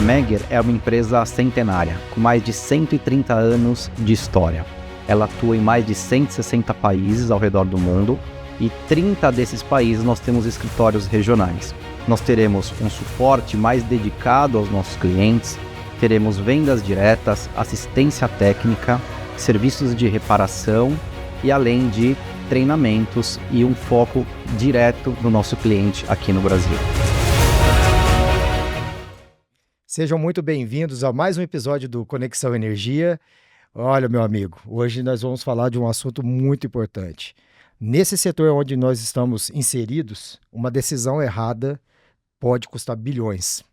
A Megger é uma empresa centenária, com mais de 130 anos de história. Ela atua em mais de 160 países ao redor do mundo e 30 desses países nós temos escritórios regionais. Nós teremos um suporte mais dedicado aos nossos clientes, teremos vendas diretas, assistência técnica, serviços de reparação e além de treinamentos e um foco direto no nosso cliente aqui no Brasil. Sejam muito bem-vindos a mais um episódio do Conexão Energia. Olha, meu amigo, hoje nós vamos falar de um assunto muito importante. Nesse setor onde nós estamos inseridos, uma decisão errada pode custar bilhões.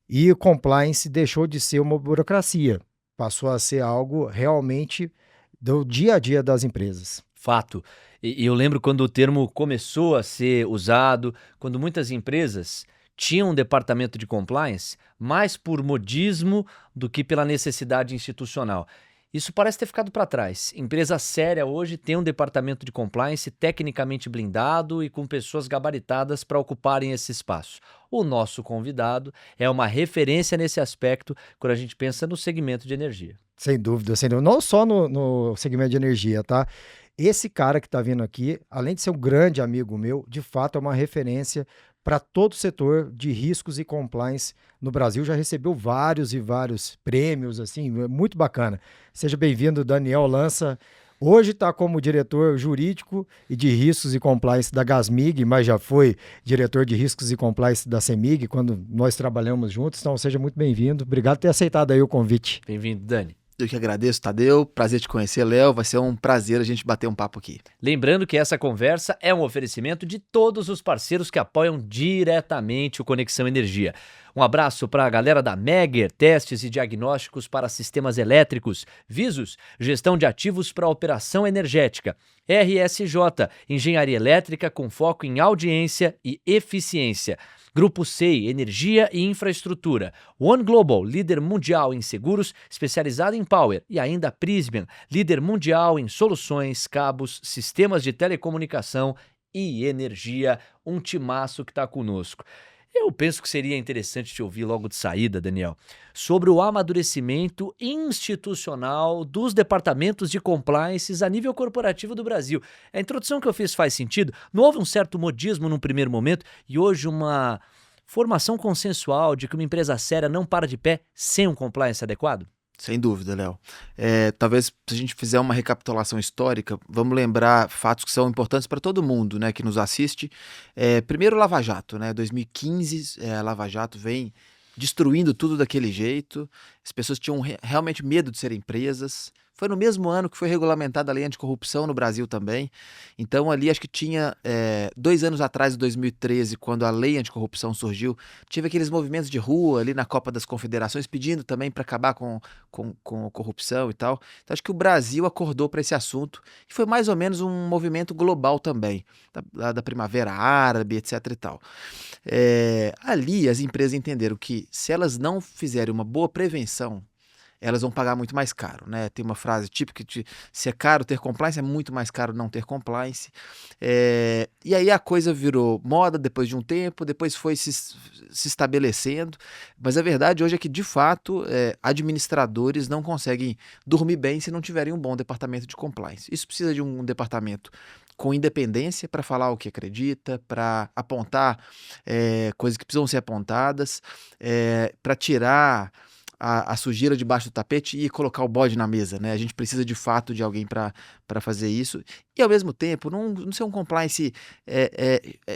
E o compliance deixou de ser uma burocracia, passou a ser algo realmente do dia a dia das empresas. Fato. E eu lembro quando o termo começou a ser usado, quando muitas empresas tinham um departamento de compliance, mais por modismo do que pela necessidade institucional. Isso parece ter ficado para trás. Empresa séria hoje tem um departamento de compliance tecnicamente blindado e com pessoas gabaritadas para ocuparem esse espaço. O nosso convidado é uma referência nesse aspecto quando a gente pensa no segmento de energia. Sem dúvida, sem dúvida. Não só no segmento de energia, tá? Esse cara que está vindo aqui, além de ser um grande amigo meu, de fato é uma referência para todo o setor de riscos e compliance no Brasil. Já recebeu vários e vários prêmios, assim, muito bacana. Seja bem-vindo, Daniel Lança. Hoje está como diretor jurídico e de riscos e compliance da Gasmig, mas já foi diretor de riscos e compliance da CEMIG, quando nós trabalhamos juntos. Então, seja muito bem-vindo. Obrigado por ter aceitado aí o convite. Bem-vindo, Dani. Eu que agradeço, Tadeu. Prazer te conhecer, Léo. Vai ser um prazer a gente bater um papo aqui. Lembrando que essa conversa é um oferecimento de todos os parceiros que apoiam diretamente o Conexão Energia. Um abraço para a galera da Megger, testes e diagnósticos para sistemas elétricos, Visos, gestão de ativos para operação energética, RSJ, engenharia elétrica com foco em audiência e eficiência. Grupo SEI, Energia e Infraestrutura. One Global, líder mundial em seguros, especializado em power. E ainda Prysmian, líder mundial em soluções, cabos, sistemas de telecomunicação e energia. Um timaço que está conosco. Eu penso que seria interessante te ouvir logo de saída, Daniel, sobre o amadurecimento institucional dos departamentos de compliance a nível corporativo do Brasil. A introdução que eu fiz faz sentido? Não houve um certo modismo num primeiro momento e hoje uma formação consensual de que uma empresa séria não para de pé sem um compliance adequado? Sem dúvida, Léo. Talvez se a gente fizer uma recapitulação histórica, vamos lembrar fatos que são importantes para todo mundo, né, que nos assiste. Primeiro, Lava Jato, né? 2015, a Lava Jato vem destruindo tudo daquele jeito. As pessoas tinham realmente medo de serem presas. Foi no mesmo ano que foi regulamentada a lei anticorrupção no Brasil também. Então ali acho que tinha 2 anos atrás, em 2013, quando a lei anticorrupção surgiu, tive aqueles movimentos de rua ali na Copa das Confederações pedindo também para acabar com corrupção e tal. Então acho que o Brasil acordou para esse assunto e foi mais ou menos um movimento global também, da Primavera Árabe, etc e tal. Ali as empresas entenderam que se elas não fizerem uma boa prevenção, elas vão pagar muito mais caro, né? Tem uma frase típica de se é caro ter compliance, é muito mais caro não ter compliance. E aí a coisa virou moda depois de um tempo, depois foi se estabelecendo, mas a verdade hoje é que, de fato, administradores não conseguem dormir bem se não tiverem um bom departamento de compliance. Isso precisa de um departamento com independência para falar o que acredita, para apontar coisas que precisam ser apontadas, para tirar a sujeira debaixo do tapete e colocar o bode na mesa, né? A gente precisa de fato de alguém para fazer isso e ao mesmo tempo não ser um compliance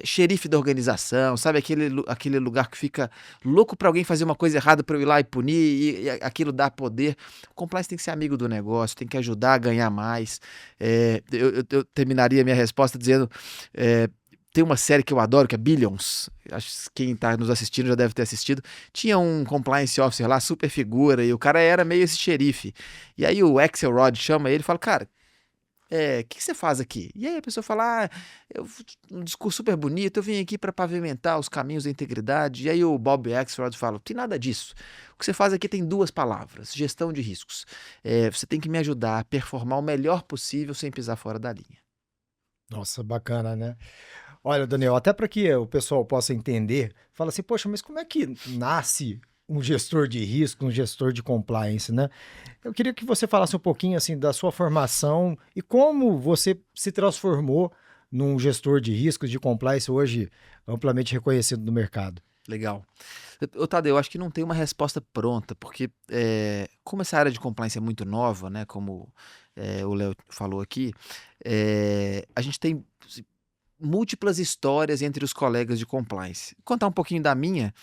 xerife da organização, sabe? Aquele lugar que fica louco para alguém fazer uma coisa errada para eu ir lá e punir e aquilo dá poder. O compliance tem que ser amigo do negócio, tem que ajudar a ganhar mais. Eu terminaria a minha resposta dizendo tem uma série que eu adoro, que é Billions. Acho que quem está nos assistindo já deve ter assistido. Tinha um compliance officer lá, super figura, e o cara era meio esse xerife. E aí o Axelrod chama ele e fala, cara, o que você faz aqui? E aí a pessoa fala, um discurso super bonito, eu vim aqui para pavimentar os caminhos da integridade. E aí o Bob Axelrod fala, não tem nada disso. O que você faz aqui tem 2 palavras, gestão de riscos. Você tem que me ajudar a performar o melhor possível sem pisar fora da linha. Nossa, bacana, né? Olha, Daniel, até para que o pessoal possa entender, fala assim, poxa, mas como é que nasce um gestor de risco, um gestor de compliance, né? Eu queria que você falasse um pouquinho assim da sua formação e como você se transformou num gestor de riscos de compliance hoje amplamente reconhecido no mercado. Legal. Ô, Tadeu, eu acho que não tem uma resposta pronta, porque como essa área de compliance é muito nova, né, como o Léo falou aqui, a gente tem assim, múltiplas histórias entre os colegas de compliance. Vou contar um pouquinho da minha,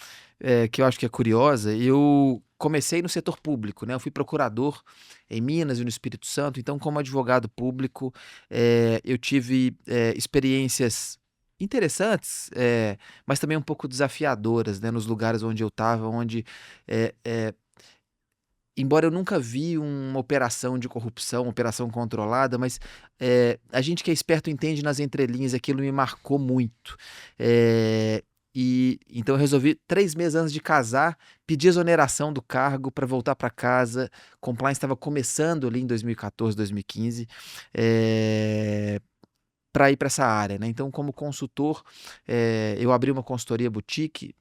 que eu acho que é curiosa. Eu comecei no setor público, né? Eu fui procurador em Minas e no Espírito Santo, então, como advogado público, eu tive experiências interessantes, mas também um pouco desafiadoras, né? Nos lugares onde eu estava, onde embora eu nunca vi uma operação de corrupção, uma operação controlada, mas a gente que é esperto entende nas entrelinhas, aquilo me marcou muito. E então eu resolvi, 3 meses antes de casar, pedir exoneração do cargo para voltar para casa. Compliance estava começando ali em 2014, 2015. Para ir para essa área, né? Então, como consultor, eu abri uma consultoria boutique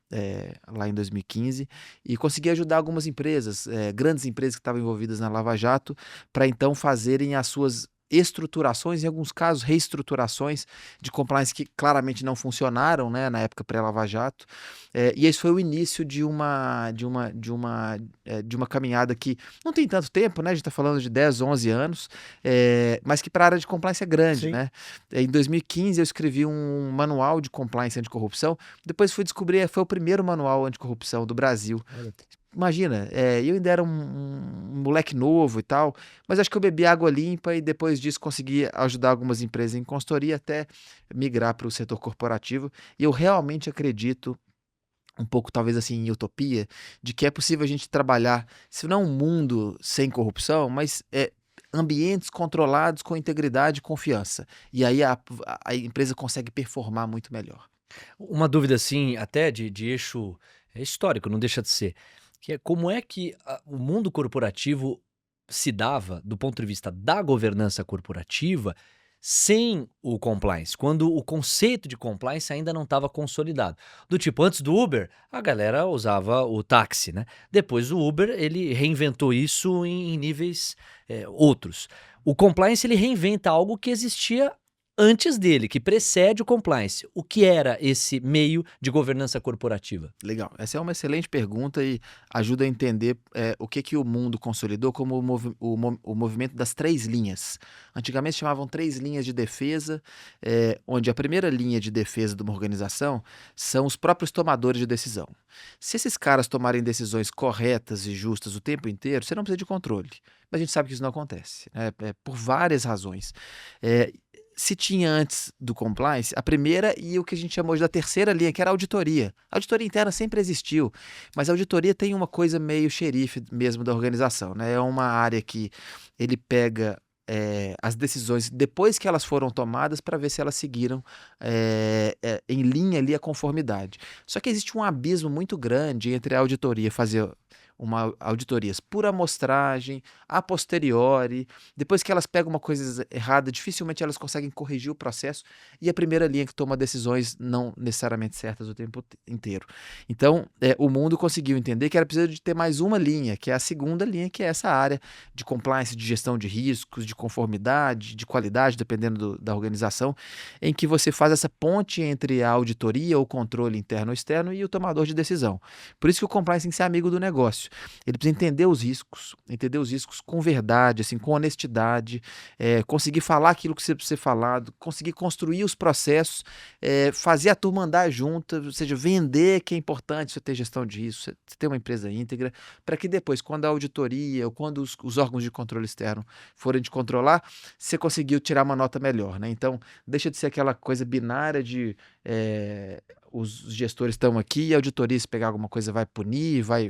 lá em 2015 e consegui ajudar algumas empresas, grandes empresas que estavam envolvidas na Lava Jato, para então fazerem as suas estruturações, em alguns casos reestruturações de compliance que claramente não funcionaram, né, na época pré-Lava Jato. E esse foi o início de uma caminhada que não tem tanto tempo, né? A gente está falando de 10, 11 anos, mas que para a área de compliance é grande, Sim. né? Em 2015 eu escrevi um manual de compliance anticorrupção, depois fui descobrir, foi o primeiro manual anticorrupção do Brasil. Olha, Imagina, eu ainda era um moleque novo e tal, mas acho que eu bebi água limpa e depois disso consegui ajudar algumas empresas em consultoria até migrar para o setor corporativo. E eu realmente acredito, um pouco talvez assim em utopia, de que é possível a gente trabalhar, se não um mundo sem corrupção, mas ambientes controlados com integridade e confiança. E aí a empresa consegue performar muito melhor. Uma dúvida assim, até de eixo histórico, não deixa de ser, que é como é que o mundo corporativo se dava do ponto de vista da governança corporativa sem o compliance, quando o conceito de compliance ainda não estava consolidado. Do tipo, antes do Uber, a galera usava o táxi, né? Depois o Uber, ele reinventou isso em níveis outros. O compliance, ele reinventa algo que existia antes dele, que precede o compliance. O que era esse meio de governança corporativa? Legal. Essa é uma excelente pergunta e ajuda a entender o que o mundo consolidou como o movimento das 3 linhas. Antigamente chamavam 3 linhas de defesa, onde a primeira linha de defesa de uma organização são os próprios tomadores de decisão. Se esses caras tomarem decisões corretas e justas o tempo inteiro, você não precisa de controle. Mas a gente sabe que isso não acontece, né? Por várias razões. Se tinha antes do compliance, a primeira e o que a gente chamou de da terceira linha, que era a auditoria. A auditoria interna sempre existiu, mas a auditoria tem uma coisa meio xerife mesmo da organização, né? É uma área que ele pega as decisões depois que elas foram tomadas para ver se elas seguiram em linha ali a conformidade. Só que existe um abismo muito grande entre a auditoria fazer auditorias por amostragem, a posteriori, depois que elas pegam uma coisa errada, dificilmente elas conseguem corrigir o processo, e a primeira linha que toma decisões não necessariamente certas o tempo inteiro. Então, o mundo conseguiu entender que era preciso de ter mais uma linha, que é a segunda linha, que é essa área de compliance, de gestão de riscos, de conformidade, de qualidade, dependendo da organização, em que você faz essa ponte entre a auditoria, o controle interno ou externo e o tomador de decisão. Por isso que o compliance tem que ser amigo do negócio. Ele precisa entender os riscos com verdade, assim, com honestidade, conseguir falar aquilo que você precisa ser falado, conseguir construir os processos, fazer a turma andar junto, ou seja, vender que é importante você ter gestão de risco, você ter uma empresa íntegra, para que depois, quando a auditoria ou quando os órgãos de controle externo forem te controlar, você conseguiu tirar uma nota melhor, né? Então, deixa de ser aquela coisa binária de os gestores estão aqui e a auditoria, se pegar alguma coisa, vai punir, vai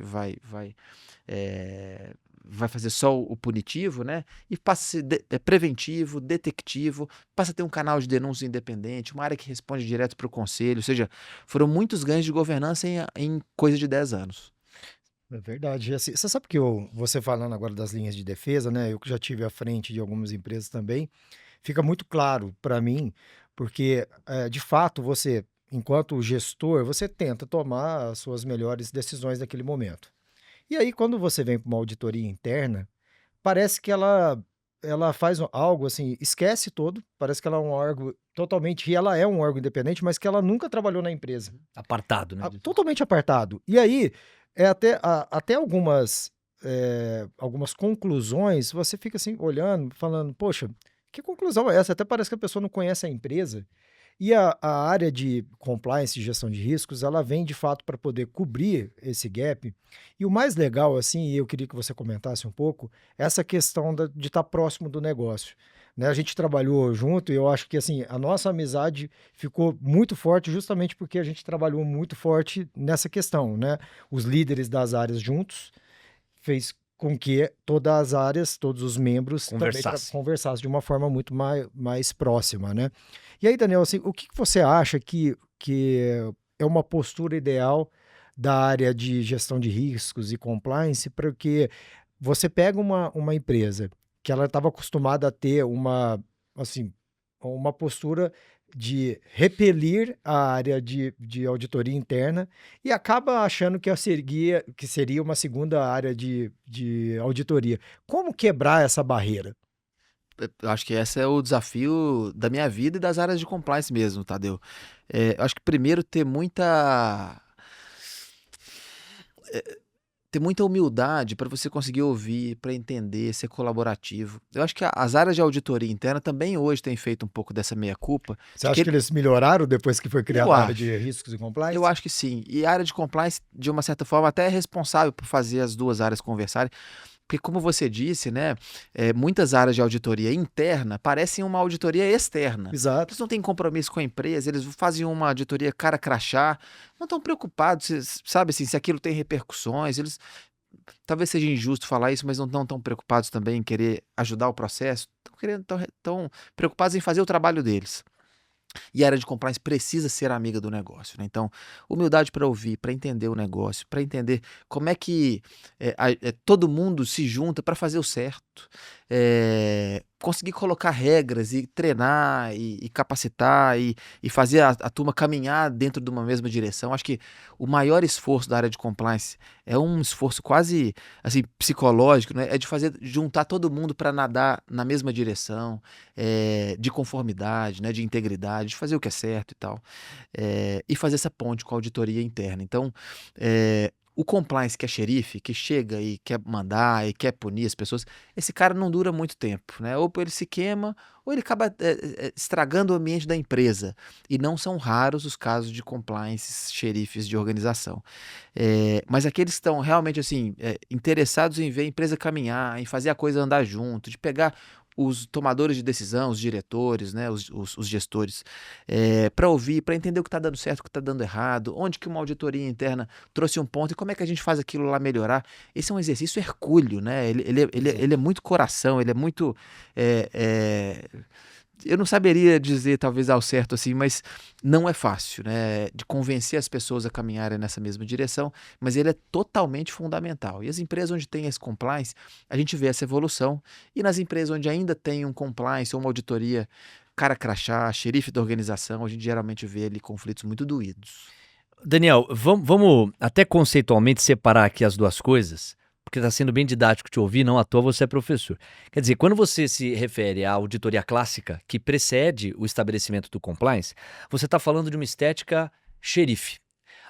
fazer só o punitivo, né? E passa a ser preventivo, detectivo, passa a ter um canal de denúncia independente, uma área que responde direto para o conselho, ou seja, foram muitos ganhos de governança em coisa de 10 anos. é verdade. Assim, você sabe que você falando agora das linhas de defesa, né? Eu que já tive à frente de algumas empresas também, fica muito claro para mim, porque de fato você, enquanto gestor, você tenta tomar as suas melhores decisões naquele momento. E aí, quando você vem para uma auditoria interna, parece que ela faz algo assim, esquece todo, parece que ela é um órgão totalmente, e ela é um órgão independente, mas que ela nunca trabalhou na empresa. Apartado, né? Totalmente apartado. E aí, é até algumas conclusões, você fica assim, olhando, falando, poxa, que conclusão é essa? Até parece que a pessoa não conhece a empresa. E a área de compliance e gestão de riscos, ela vem de fato para poder cobrir esse gap. E o mais legal, assim, e eu queria que você comentasse um pouco, essa questão de estar próximo do negócio. Né? A gente trabalhou junto e eu acho que assim, a nossa amizade ficou muito forte justamente porque a gente trabalhou muito forte nessa questão. Né? Os líderes das áreas juntos fez com que todas as áreas, todos os membros também conversassem de uma forma muito mais próxima, né? E aí, Daniel, assim, o que você acha que é uma postura ideal da área de gestão de riscos e compliance, porque você pega uma empresa que ela estava acostumada a ter uma postura de repelir a área de auditoria interna e acaba achando que seria uma segunda área de auditoria. Como quebrar essa barreira? Eu acho que esse é o desafio da minha vida e das áreas de compliance mesmo, Tadeu. Eu acho que primeiro ter muita humildade para você conseguir ouvir, para entender, ser colaborativo. Eu acho que as áreas de auditoria interna também hoje têm feito um pouco dessa meia-culpa. Você acha que eles melhoraram depois que foi criada a área acho. de riscos e compliance? Eu acho que sim. E a área de compliance, de uma certa forma, até é responsável por fazer as duas áreas conversarem. Porque, como você disse, né, muitas áreas de auditoria interna parecem uma auditoria externa. Exato. Eles não têm compromisso com a empresa, eles fazem uma auditoria cara crachá, não estão preocupados, sabe assim, se aquilo tem repercussões. Eles, talvez seja injusto falar isso, mas não estão tão preocupados também em querer ajudar o processo, estão preocupados em fazer o trabalho deles. E a área de compliance precisa ser amiga do negócio, né? Então, humildade para ouvir, para entender o negócio, para entender como é que todo mundo se junta para fazer o certo. Conseguir colocar regras e treinar e capacitar e fazer a turma caminhar dentro de uma mesma direção. Acho que o maior esforço da área de compliance é um esforço quase assim, psicológico, né? É de juntar todo mundo para nadar na mesma direção, de conformidade, né? De integridade, de fazer o que é certo e tal, e fazer essa ponte com a auditoria interna. Então, o compliance que é xerife, que chega e quer mandar e quer punir as pessoas, esse cara não dura muito tempo, né? Ou ele se queima, ou ele acaba estragando o ambiente da empresa. E não são raros os casos de compliance xerifes de organização. Mas aqueles que estão realmente assim, interessados em ver a empresa caminhar, em fazer a coisa andar junto, de pegar os tomadores de decisão, os diretores, né, os gestores, para ouvir, para entender o que está dando certo, o que está dando errado, onde que uma auditoria interna trouxe um ponto e como é que a gente faz aquilo lá melhorar. Esse é um exercício hercúleo, né? Ele é muito coração, ele é muito... eu não saberia dizer talvez ao certo assim, mas não é fácil, né, de convencer as pessoas a caminharem nessa mesma direção, mas ele é totalmente fundamental. E as empresas onde tem esse compliance, a gente vê essa evolução, e nas empresas onde ainda tem um compliance ou uma auditoria cara crachá, xerife da organização, a gente geralmente vê ali conflitos muito doídos. Daniel, vamos até conceitualmente separar aqui as duas coisas, porque está sendo bem didático te ouvir, não à toa você é professor. Quer dizer, quando você se refere à auditoria clássica, que precede o estabelecimento do compliance, você está falando de uma estética xerife.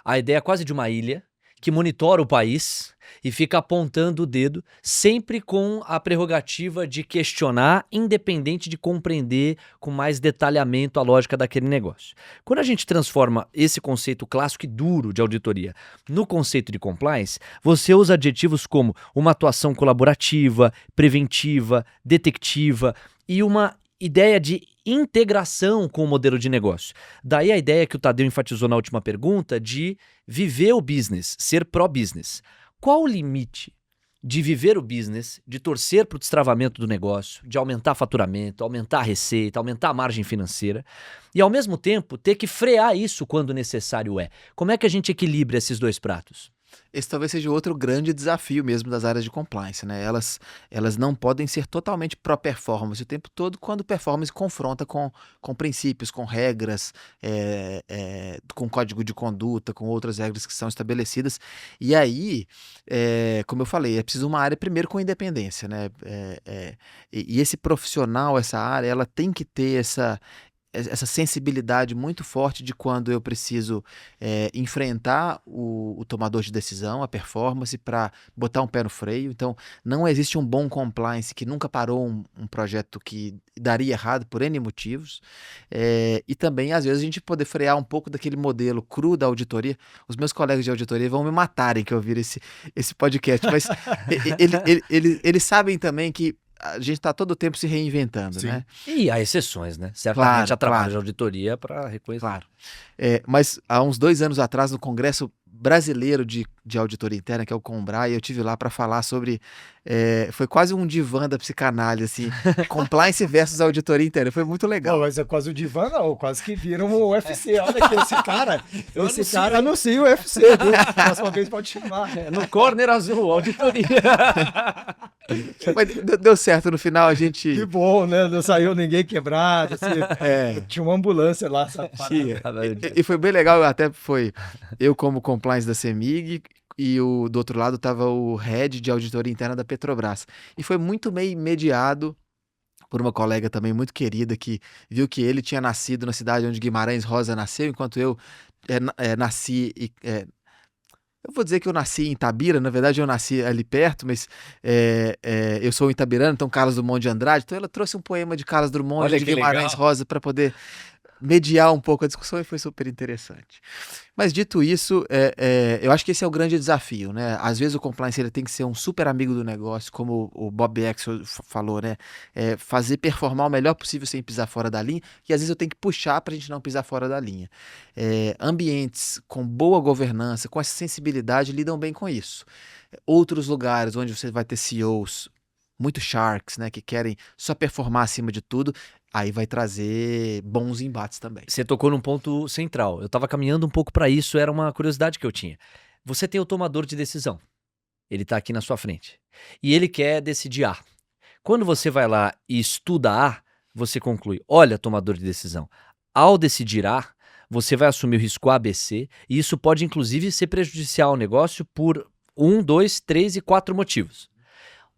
A ideia quase de uma ilha que monitora o país e fica apontando o dedo, sempre com a prerrogativa de questionar, independente de compreender com mais detalhamento a lógica daquele negócio. Quando a gente transforma esse conceito clássico e duro de auditoria no conceito de compliance, você usa adjetivos como uma atuação colaborativa, preventiva, detectiva e uma ideia de integração com o modelo de negócio. Daí a ideia que o Tadeu enfatizou na última pergunta de viver o business, ser pró-business. Qual o limite de viver o business, de torcer para o destravamento do negócio, de aumentar faturamento, aumentar a receita, aumentar a margem financeira e, ao mesmo tempo, ter que frear isso quando necessário é? Como é que a gente equilibra esses dois pratos? Esse talvez seja outro grande desafio mesmo das áreas de compliance, né? Elas não podem ser totalmente pró-performance o tempo todo quando performance confronta com princípios, com regras, com código de conduta, com outras regras que são estabelecidas. E aí, como eu falei, é preciso uma área primeiro com independência, né? E esse profissional, essa área, ela tem que ter essa sensibilidade muito forte de quando eu preciso enfrentar o tomador de decisão, a performance, para botar um pé no freio. Então, não existe um bom compliance que nunca parou um projeto que daria errado por N motivos. E também, às vezes, a gente poder frear um pouco daquele modelo cru da auditoria. Os meus colegas de auditoria vão me matarem que eu ouvir esse podcast, mas eles sabem também que a gente está todo o tempo se reinventando, Sim. né? E há exceções, né? Certamente há trabalho de auditoria para reconhecer. Claro. Mas há uns 2 anos atrás, no Congresso Brasileiro de Auditoria Interna, que é o CONBRA, eu tive lá para falar sobre... foi quase um divã da psicanálise, assim, compliance versus auditoria interna. Foi muito legal. Não, mas é quase o divã, não. Quase que viram o UFC. Olha aqui, esse cara anuncia o UFC, viu? Próxima vez pode chamar. No corner azul, auditoria. Mas deu certo, no final a gente... Que bom, né? Não saiu ninguém quebrado. Assim, tinha uma ambulância lá. E foi bem legal, até foi eu como compliance da CEMIG e do outro lado estava o head de auditoria interna da Petrobras. E foi muito meio mediado por uma colega também muito querida que viu que ele tinha nascido na cidade onde Guimarães Rosa nasceu, enquanto eu nasci... eu vou dizer que eu nasci em Itabira, na verdade eu nasci ali perto, mas eu sou itabirano, então Carlos Drummond de Andrade, então ela trouxe um poema de Carlos Drummond de Guimarães Rosa para poder mediar um pouco a discussão e foi super interessante. Mas dito isso, eu acho que esse é o grande desafio, né? Às vezes o compliance ele tem que ser um super amigo do negócio, como o Bob Axel falou, né? Fazer performar o melhor possível sem pisar fora da linha, e às vezes eu tenho que puxar para a gente não pisar fora da linha. Ambientes com boa governança, com essa sensibilidade, lidam bem com isso. Outros lugares onde você vai ter CEOs muito sharks, né? Que querem só performar acima de tudo, aí vai trazer bons embates também. Você tocou num ponto central. Eu estava caminhando um pouco para isso, era uma curiosidade que eu tinha. Você tem o tomador de decisão. Ele está aqui na sua frente. E ele quer decidir A. Quando você vai lá e estuda A, você conclui, olha, tomador de decisão, ao decidir A, você vai assumir o risco A, B, C, e isso pode inclusive ser prejudicial ao negócio por 1, 2, 3 e 4 motivos.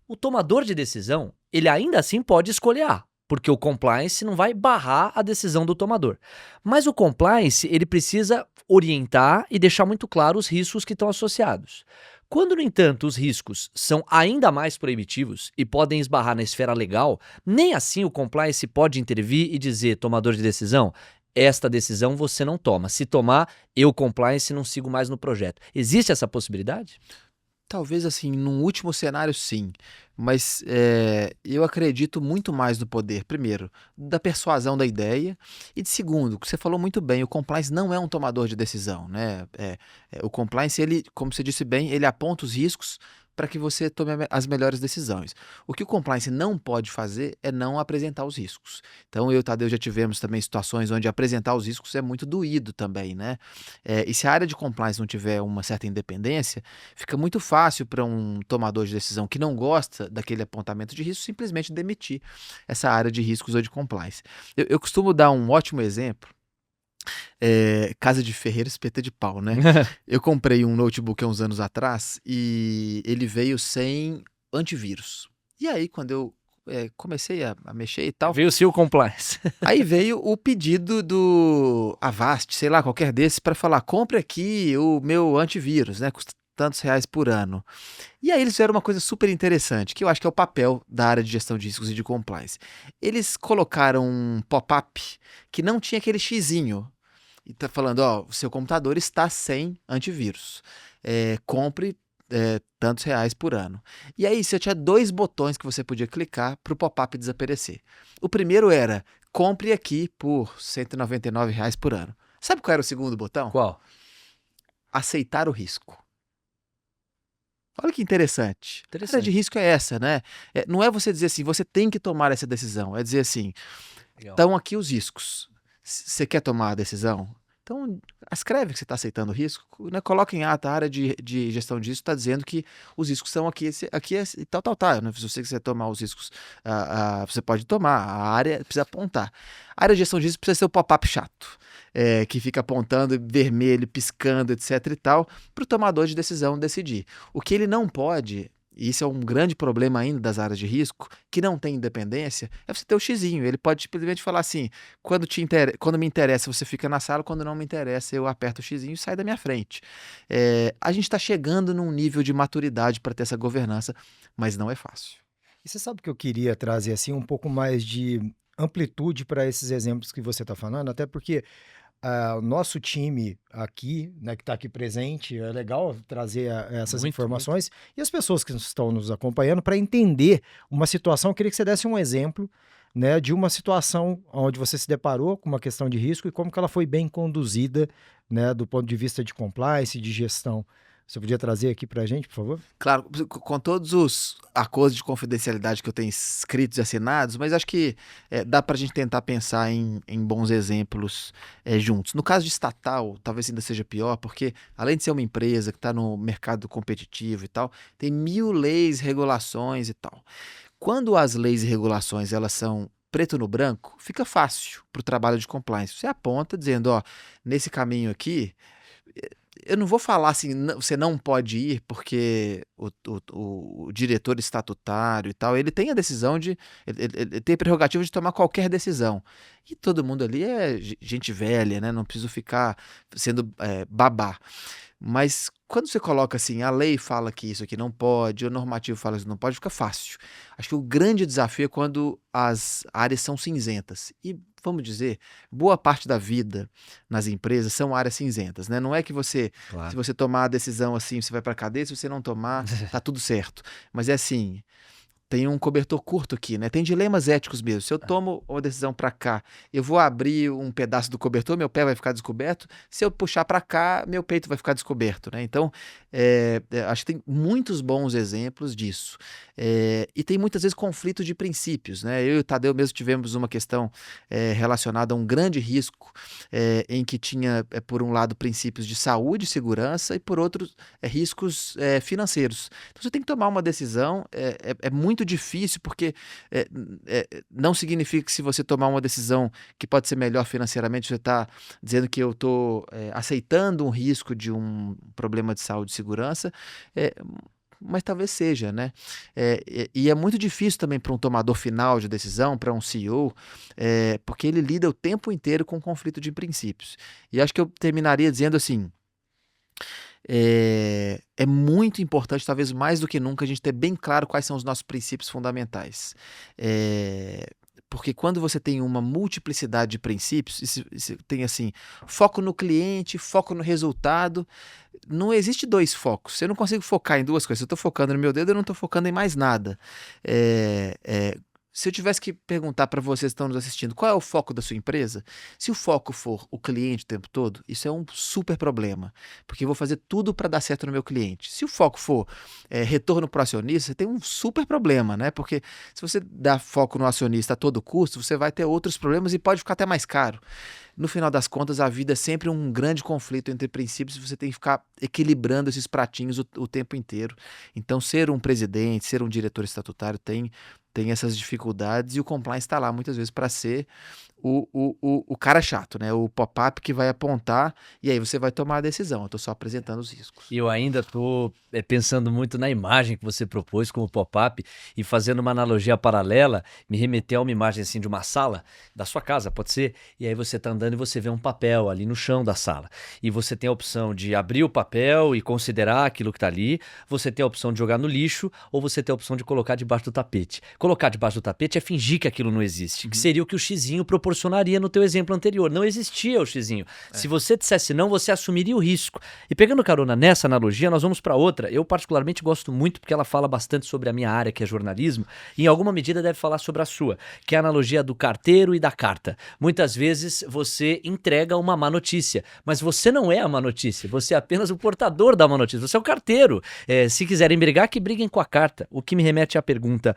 O tomador de decisão, ele ainda assim pode escolher A, porque o compliance não vai barrar a decisão do tomador. Mas o compliance, ele precisa orientar e deixar muito claro os riscos que estão associados. Quando, no entanto, os riscos são ainda mais proibitivos e podem esbarrar na esfera legal, nem assim o compliance pode intervir e dizer, tomador de decisão, esta decisão você não toma. Se tomar, eu, compliance, não sigo mais no projeto. Existe essa possibilidade? Talvez assim, num último cenário sim, mas eu acredito muito mais no poder, primeiro, da persuasão da ideia e de segundo, que você falou muito bem, o compliance não é um tomador de decisão, né? O compliance, ele, como você disse bem, ele aponta os riscos para que você tome as melhores decisões. O que o compliance não pode fazer é não apresentar os riscos. Então, eu e o Tadeu já tivemos também situações onde apresentar os riscos é muito doído também, né? E se a área de compliance não tiver uma certa independência, fica muito fácil para um tomador de decisão que não gosta daquele apontamento de risco simplesmente demitir essa área de riscos ou de compliance. Eu costumo dar um ótimo exemplo. Casa de ferreiro, espeta de pau, né? Eu comprei um notebook há uns anos atrás e ele veio sem antivírus. E aí, quando eu comecei a mexer e tal... Veio o seu compliance. Aí veio o pedido do Avast, sei lá, qualquer desses, para falar, compre aqui o meu antivírus, né? Custa tantos reais por ano. E aí eles fizeram uma coisa super interessante, que eu acho que é o papel da área de gestão de riscos e de compliance. Eles colocaram um pop-up que não tinha aquele xizinho. E tá falando, ó, o seu computador está sem antivírus. Compre tantos reais por ano. E aí você tinha 2 botões que você podia clicar para o pop-up desaparecer. O primeiro era, compre aqui por R$ 199 por ano. Sabe qual era o segundo botão? Qual? Aceitar o risco. Olha que interessante. A área de risco é essa, né? Não é você dizer assim, você tem que tomar essa decisão. É dizer assim, estão aqui os riscos. Você quer tomar a decisão? Então, escreve que você está aceitando o risco, né? Coloca em ata, a área de gestão de risco está dizendo que os riscos são aqui, e tal, né? Se você quiser tomar os riscos, você pode tomar, a área precisa apontar. A área de gestão de risco precisa ser o pop-up chato, que fica apontando vermelho, piscando, etc e tal, para o tomador de decisão decidir. O que ele não pode... E isso é um grande problema ainda das áreas de risco, que não tem independência, é você ter o xizinho. Ele pode simplesmente falar assim, quando me interessa você fica na sala, quando não me interessa eu aperto o xizinho e sai da minha frente. A gente está chegando num nível de maturidade para ter essa governança, mas não é fácil. E você sabe que eu queria trazer assim um pouco mais de amplitude para esses exemplos que você está falando, até porque o nosso time aqui, né, que está aqui presente, é legal trazer essas Muito, informações e as pessoas que estão nos acompanhando para entender uma situação. Eu queria que você desse um exemplo, né, de uma situação onde você se deparou com uma questão de risco e como que ela foi bem conduzida, né, do ponto de vista de compliance, de gestão. Você podia trazer aqui para a gente, por favor? Claro, com todos os acordos de confidencialidade que eu tenho escritos e assinados, mas acho que dá para a gente tentar pensar em bons exemplos juntos. No caso de estatal, talvez ainda seja pior, porque além de ser uma empresa que está no mercado competitivo e tal, tem 1000 leis, regulações e tal. Quando as leis e regulações elas são preto no branco, fica fácil para o trabalho de compliance. Você aponta dizendo, ó, nesse caminho aqui... Eu não vou falar assim, você não pode ir, porque o diretor estatutário e tal, ele tem a decisão ele tem a prerrogativa de tomar qualquer decisão. E todo mundo ali é gente velha, né? Não preciso ficar sendo babá. Mas quando você coloca assim, a lei fala que isso aqui não pode, o normativo fala que isso não pode, fica fácil. Acho que o grande desafio é quando as áreas são cinzentas. E, vamos dizer, boa parte da vida nas empresas são áreas cinzentas, né? Não é que se você tomar a decisão assim, você vai para a cadeia, se você não tomar, tá tudo certo. Mas é assim... Tem um cobertor curto aqui, né? Tem dilemas éticos mesmo. Se eu tomo uma decisão para cá, eu vou abrir um pedaço do cobertor, meu pé vai ficar descoberto. Se eu puxar para cá, meu peito vai ficar descoberto, né? Então, acho que tem muitos bons exemplos disso. E tem muitas vezes conflito de princípios, né? Eu e o Tadeu mesmo tivemos uma questão relacionada a um grande risco, em que tinha, por um lado, princípios de saúde e segurança e, por outro, riscos financeiros. Então, você tem que tomar uma decisão, é muito difícil, porque não significa que se você tomar uma decisão que pode ser melhor financeiramente, você está dizendo que eu estou aceitando um risco de um problema de saúde e segurança, mas talvez seja, né? E é muito difícil também para um tomador final de decisão, para um CEO, porque ele lida o tempo inteiro com conflito de princípios. E acho que eu terminaria dizendo assim, é muito importante, talvez mais do que nunca, a gente ter bem claro quais são os nossos princípios fundamentais. Porque quando você tem uma multiplicidade de princípios, tem assim, foco no cliente, foco no resultado, não existe dois focos. Eu não consigo focar em duas coisas. Se eu estou focando no meu dedo, eu não estou focando em mais nada. Se eu tivesse que perguntar para vocês que estão nos assistindo, qual é o foco da sua empresa? Se o foco for o cliente o tempo todo, isso é um super problema, porque eu vou fazer tudo para dar certo no meu cliente. Se o foco for retorno para o acionista, você tem um super problema, né? Porque se você dá foco no acionista a todo custo, você vai ter outros problemas e pode ficar até mais caro. No final das contas, a vida é sempre um grande conflito entre princípios e você tem que ficar equilibrando esses pratinhos o tempo inteiro. Então, ser um presidente, ser um diretor estatutário tem essas dificuldades e o compliance está lá muitas vezes para ser o cara chato, né? O pop-up que vai apontar e aí você vai tomar a decisão. Eu estou só apresentando os riscos. E eu ainda estou pensando muito na imagem que você propôs como pop-up e fazendo uma analogia paralela, me remeter a uma imagem assim de uma sala, da sua casa, pode ser, e aí você está andando e você vê um papel ali no chão da sala. E você tem a opção de abrir o papel e considerar aquilo que está ali, você tem a opção de jogar no lixo ou você tem a opção de colocar debaixo do tapete. Colocar debaixo do tapete é fingir que aquilo não existe, que seria o que o xizinho proporcionaria no teu exemplo anterior. Não existia o xizinho. Se você dissesse não, você assumiria o risco. E pegando carona nessa analogia, nós vamos para outra. Eu particularmente gosto muito porque ela fala bastante sobre a minha área, que é jornalismo, e em alguma medida deve falar sobre a sua, que é a analogia do carteiro e da carta. Muitas vezes você entrega uma má notícia, mas você não é a má notícia, você é apenas o portador da má notícia, você é o carteiro. Se quiserem brigar, que briguem com a carta. O que me remete à pergunta: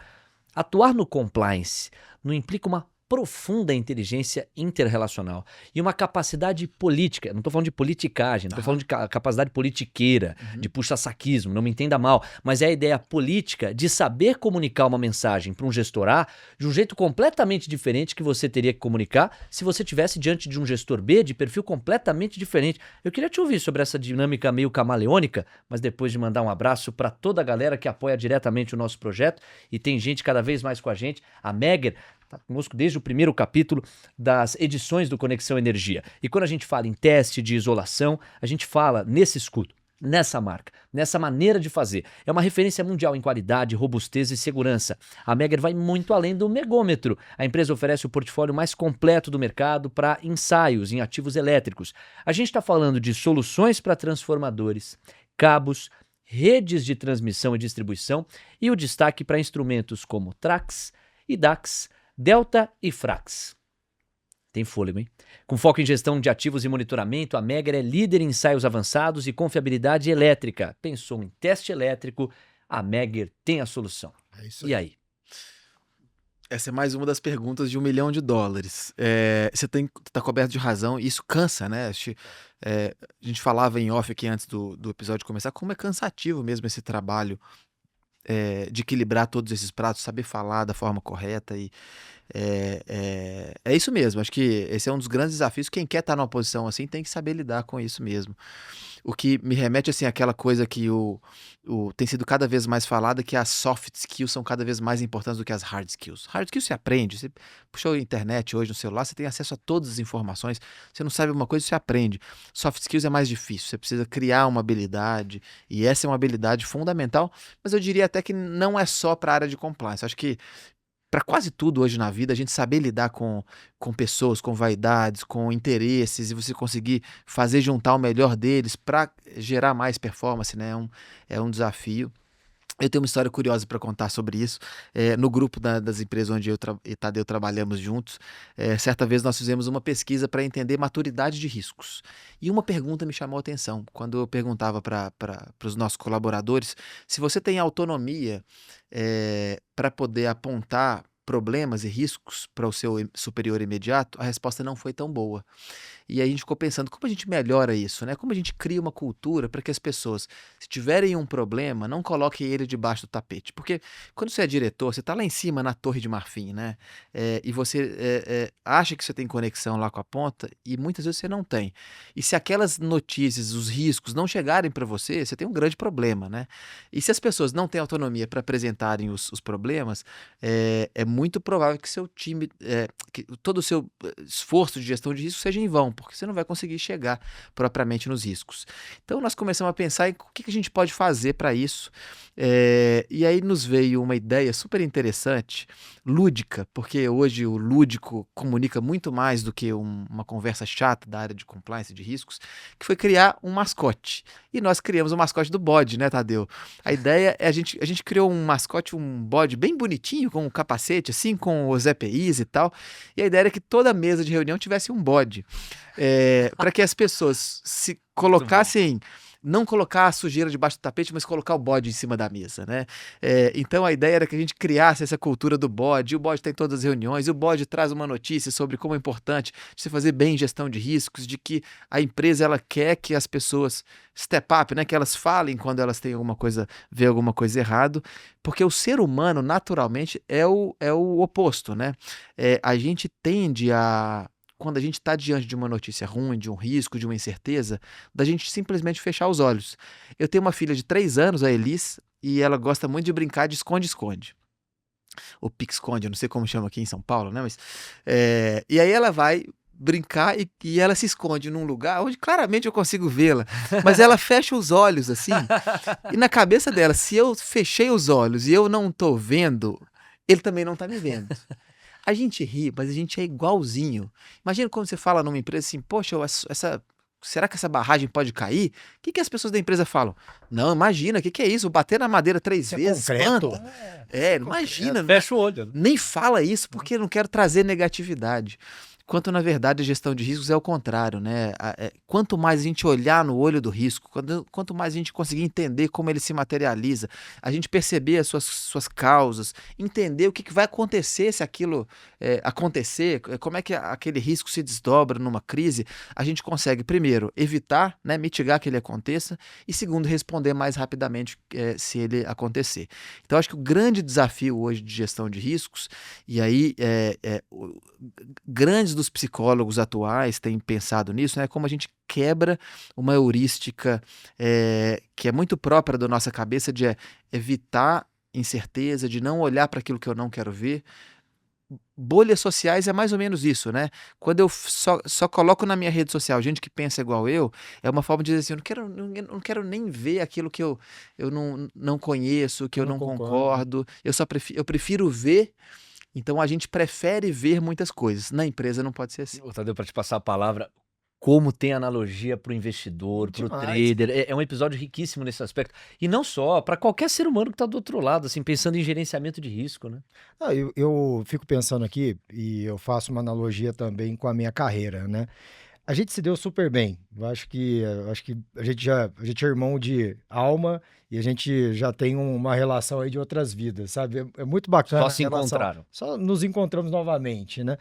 atuar no compliance não implica uma profunda inteligência interrelacional e uma capacidade política. Não estou falando de politicagem, não estou falando de capacidade politiqueira, de puxa-saquismo, não me entenda mal, mas é a ideia política de saber comunicar uma mensagem para um gestor A de um jeito completamente diferente que você teria que comunicar se você estivesse diante de um gestor B de perfil completamente diferente. Eu queria te ouvir sobre essa dinâmica meio camaleônica, mas depois de mandar um abraço para toda a galera que apoia diretamente o nosso projeto, e tem gente cada vez mais com a gente. A Megger está conosco desde o primeiro capítulo das edições do Conexão Energia. E quando a gente fala em teste de isolação, a gente fala nesse escudo, nessa marca, nessa maneira de fazer. É uma referência mundial em qualidade, robustez e segurança. A Megger vai muito além do megômetro. A empresa oferece o portfólio mais completo do mercado para ensaios em ativos elétricos. A gente está falando de soluções para transformadores, cabos, redes de transmissão e distribuição e o destaque para instrumentos como Trax, IDAX, Delta e Frax. Tem fôlego, hein? Com foco em gestão de ativos e monitoramento, a Megger é líder em ensaios avançados e confiabilidade elétrica. Pensou em teste elétrico, a Megger tem a solução. É isso E aí? Essa é mais uma das perguntas de $1 milhão. Você tá coberto de razão, e isso cansa, né? A gente falava em off aqui antes do episódio começar, como é cansativo mesmo esse trabalho de equilibrar todos esses pratos, saber falar da forma correta. E é isso mesmo. Acho que esse é um dos grandes desafios. Quem quer estar numa posição assim tem que saber lidar com isso mesmo. O que me remete assim àquela coisa que tem sido cada vez mais falada, que as soft skills são cada vez mais importantes do que as hard skills. Hard skills você aprende, você puxou a internet hoje no celular, você tem acesso a todas as informações, você não sabe uma coisa, você aprende. Soft skills é mais difícil, você precisa criar uma habilidade, e essa é uma habilidade fundamental, mas eu diria até que não é só para a área de compliance. Acho que para quase tudo hoje na vida, a gente saber lidar com pessoas, com vaidades, com interesses, e você conseguir fazer juntar o melhor deles para gerar mais performance, né? É um desafio. Eu tenho uma história curiosa para contar sobre isso. No grupo das empresas onde eu e Tadeu trabalhamos juntos, certa vez nós fizemos uma pesquisa para entender maturidade de riscos. E uma pergunta me chamou a atenção. Quando eu perguntava para os nossos colaboradores se você tem autonomia para poder apontar problemas e riscos para o seu superior imediato, a resposta não foi tão boa. E aí a gente ficou pensando, como a gente melhora isso, né? Como a gente cria uma cultura para que as pessoas, se tiverem um problema, não coloquem ele debaixo do tapete. Porque quando você é diretor, você está lá em cima na Torre de Marfim, né? E você acha que você tem conexão lá com a ponta e muitas vezes você não tem. E se aquelas notícias, os riscos não chegarem para você, você tem um grande problema, né? E se as pessoas não têm autonomia para apresentarem os problemas, é muito provável que seu time, que todo o seu esforço de gestão de risco seja em vão, porque você não vai conseguir chegar propriamente nos riscos. Então nós começamos a pensar em o que a gente pode fazer para isso, e aí nos veio uma ideia super interessante, lúdica, porque hoje o lúdico comunica muito mais do que uma conversa chata da área de compliance de riscos, que foi criar um mascote. E nós criamos o mascote do bode, né, Tadeu? A ideia é a gente criou um mascote, um bode bem bonitinho, com um capacete, assim, com os EPIs e tal, e a ideia era que toda mesa de reunião tivesse um bode, para que as pessoas se colocassem, não colocar a sujeira debaixo do tapete, mas colocar o bode em cima da mesa, né? Então a ideia era que a gente criasse essa cultura do bode, e o bode tem todas as reuniões, e o bode traz uma notícia sobre como é importante você fazer bem gestão de riscos, de que a empresa ela quer que as pessoas step up, né? Que elas falem quando elas têm vê alguma coisa errado, porque o ser humano naturalmente é o oposto, né? A gente tende quando a gente está diante de uma notícia ruim, de um risco, de uma incerteza, da gente simplesmente fechar os olhos. Eu tenho uma filha de 3 anos, a Elis, e ela gosta muito de brincar de esconde-esconde. Ou pique-esconde, eu não sei como chama aqui em São Paulo, né? Mas, e aí ela vai brincar e ela se esconde num lugar onde claramente eu consigo vê-la, mas ela fecha os olhos assim, e na cabeça dela, se eu fechei os olhos e eu não tô vendo, ele também não tá me vendo. A gente ri, mas a gente é igualzinho. Imagina quando você fala numa empresa assim, poxa, será que essa barragem pode cair? O que as pessoas da empresa falam? Não, imagina, o que é isso? Bater na madeira 3 vezes, espanta. Imagina. Fecha o olho. Nem fala isso, porque eu não quero trazer negatividade. quanto na verdade a gestão de riscos é o contrário, né? Quanto mais a gente olhar no olho do risco, quanto mais a gente conseguir entender como ele se materializa, a gente perceber as suas causas, entender o que vai acontecer se aquilo acontecer, como é que aquele risco se desdobra numa crise, a gente consegue, primeiro, evitar, né, mitigar que ele aconteça, e segundo, responder mais rapidamente se ele acontecer. Então, acho que o grande desafio hoje de gestão de riscos, e aí grandes dos psicólogos atuais têm pensado nisso, né? Como a gente quebra uma heurística que é muito própria da nossa cabeça de evitar incerteza, de não olhar para aquilo que eu não quero ver. Bolhas sociais é mais ou menos isso, né? Quando eu só coloco na minha rede social gente que pensa igual eu, é uma forma de dizer assim, eu não quero nem ver aquilo que eu não conheço, que eu não concordo, eu prefiro ver. Então a gente prefere ver muitas coisas. Na empresa não pode ser assim. Ô, Tadeu, para te passar a palavra, como tem analogia para o investidor, para o trader, é um episódio riquíssimo nesse aspecto. E não só, para qualquer ser humano que está do outro lado, assim, pensando em gerenciamento de risco, né? Eu fico pensando aqui, e eu faço uma analogia também com a minha carreira, né? A gente se deu super bem. Eu acho que a gente é irmão de alma e a gente já tem uma relação aí de outras vidas, sabe? É muito bacana. Só a se relação. encontraram. Só nos encontramos novamente, né?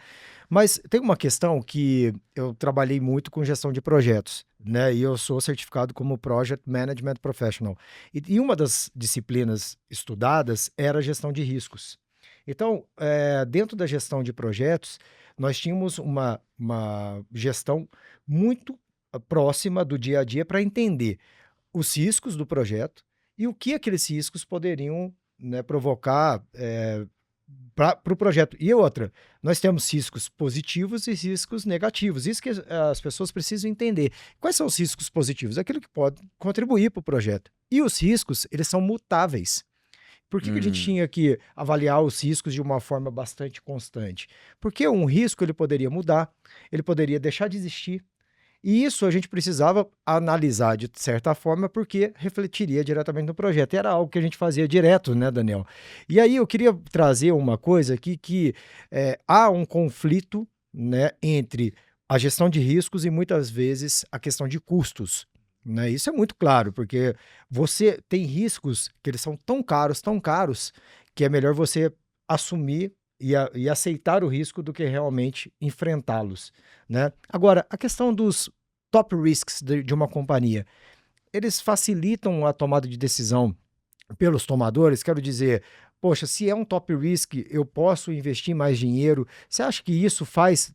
Mas tem uma questão que eu trabalhei muito com gestão de projetos, né? E eu sou certificado como Project Management Professional. E uma das disciplinas estudadas era a gestão de riscos. Então, dentro da gestão de projetos, nós tínhamos uma gestão muito próxima do dia a dia para entender os riscos do projeto e o que aqueles riscos poderiam, né, provocar para o projeto. E outra, nós temos riscos positivos e riscos negativos. Isso que as pessoas precisam entender. Quais são os riscos positivos? Aquilo que pode contribuir para o projeto. E os riscos, eles são mutáveis. Por que a gente tinha que avaliar os riscos de uma forma bastante constante? Porque um risco ele poderia mudar, ele poderia deixar de existir. E isso a gente precisava analisar de certa forma, porque refletiria diretamente no projeto. E era algo que a gente fazia direto, né, Daniel? E aí eu queria trazer uma coisa aqui que há um conflito, né, entre a gestão de riscos e muitas vezes a questão de custos. Né? Isso é muito claro, porque você tem riscos que eles são tão caros, que é melhor você assumir e aceitar o risco do que realmente enfrentá-los. Né? Agora, a questão dos top risks de uma companhia, eles facilitam a tomada de decisão pelos tomadores, quero dizer, poxa, se é um top risk, eu posso investir mais dinheiro. Você acha que isso faz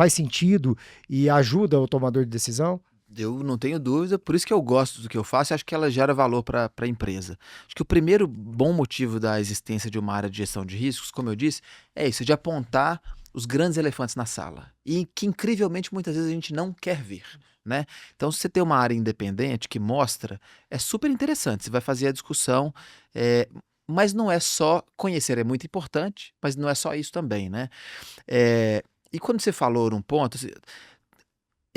sentido e ajuda o tomador de decisão? Eu não tenho dúvida, por isso que eu gosto do que eu faço e acho que ela gera valor para a empresa. Acho que o primeiro bom motivo da existência de uma área de gestão de riscos, como eu disse, é isso, de apontar os grandes elefantes na sala e que incrivelmente muitas vezes a gente não quer ver, né? Então, se você tem uma área independente que mostra, é super interessante, você vai fazer a discussão, mas não é só conhecer, é muito importante, mas não é só isso também, né? E quando você falou num ponto...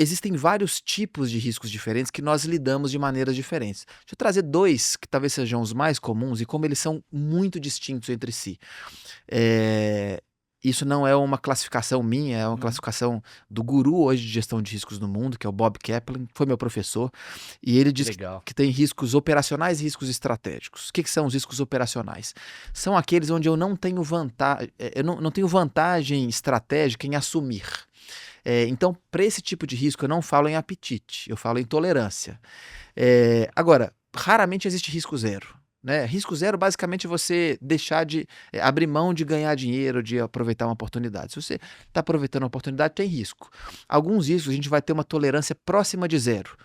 Existem vários tipos de riscos diferentes que nós lidamos de maneiras diferentes. Deixa eu trazer dois que talvez sejam os mais comuns e como eles são muito distintos entre si. Isso não é uma classificação minha, é uma classificação do guru hoje de gestão de riscos no mundo, que é o Bob Kaplan, foi meu professor, e ele diz que tem riscos operacionais e riscos estratégicos. O que são os riscos operacionais? São aqueles onde eu não tenho não tenho vantagem estratégica em assumir. Então, para esse tipo de risco, eu não falo em apetite, eu falo em tolerância. Agora, raramente existe risco zero. Né? Risco zero, basicamente, é você deixar de abrir mão de ganhar dinheiro, de aproveitar uma oportunidade. Se você está aproveitando uma oportunidade, tem risco. Alguns riscos a gente vai ter uma tolerância próxima de zero.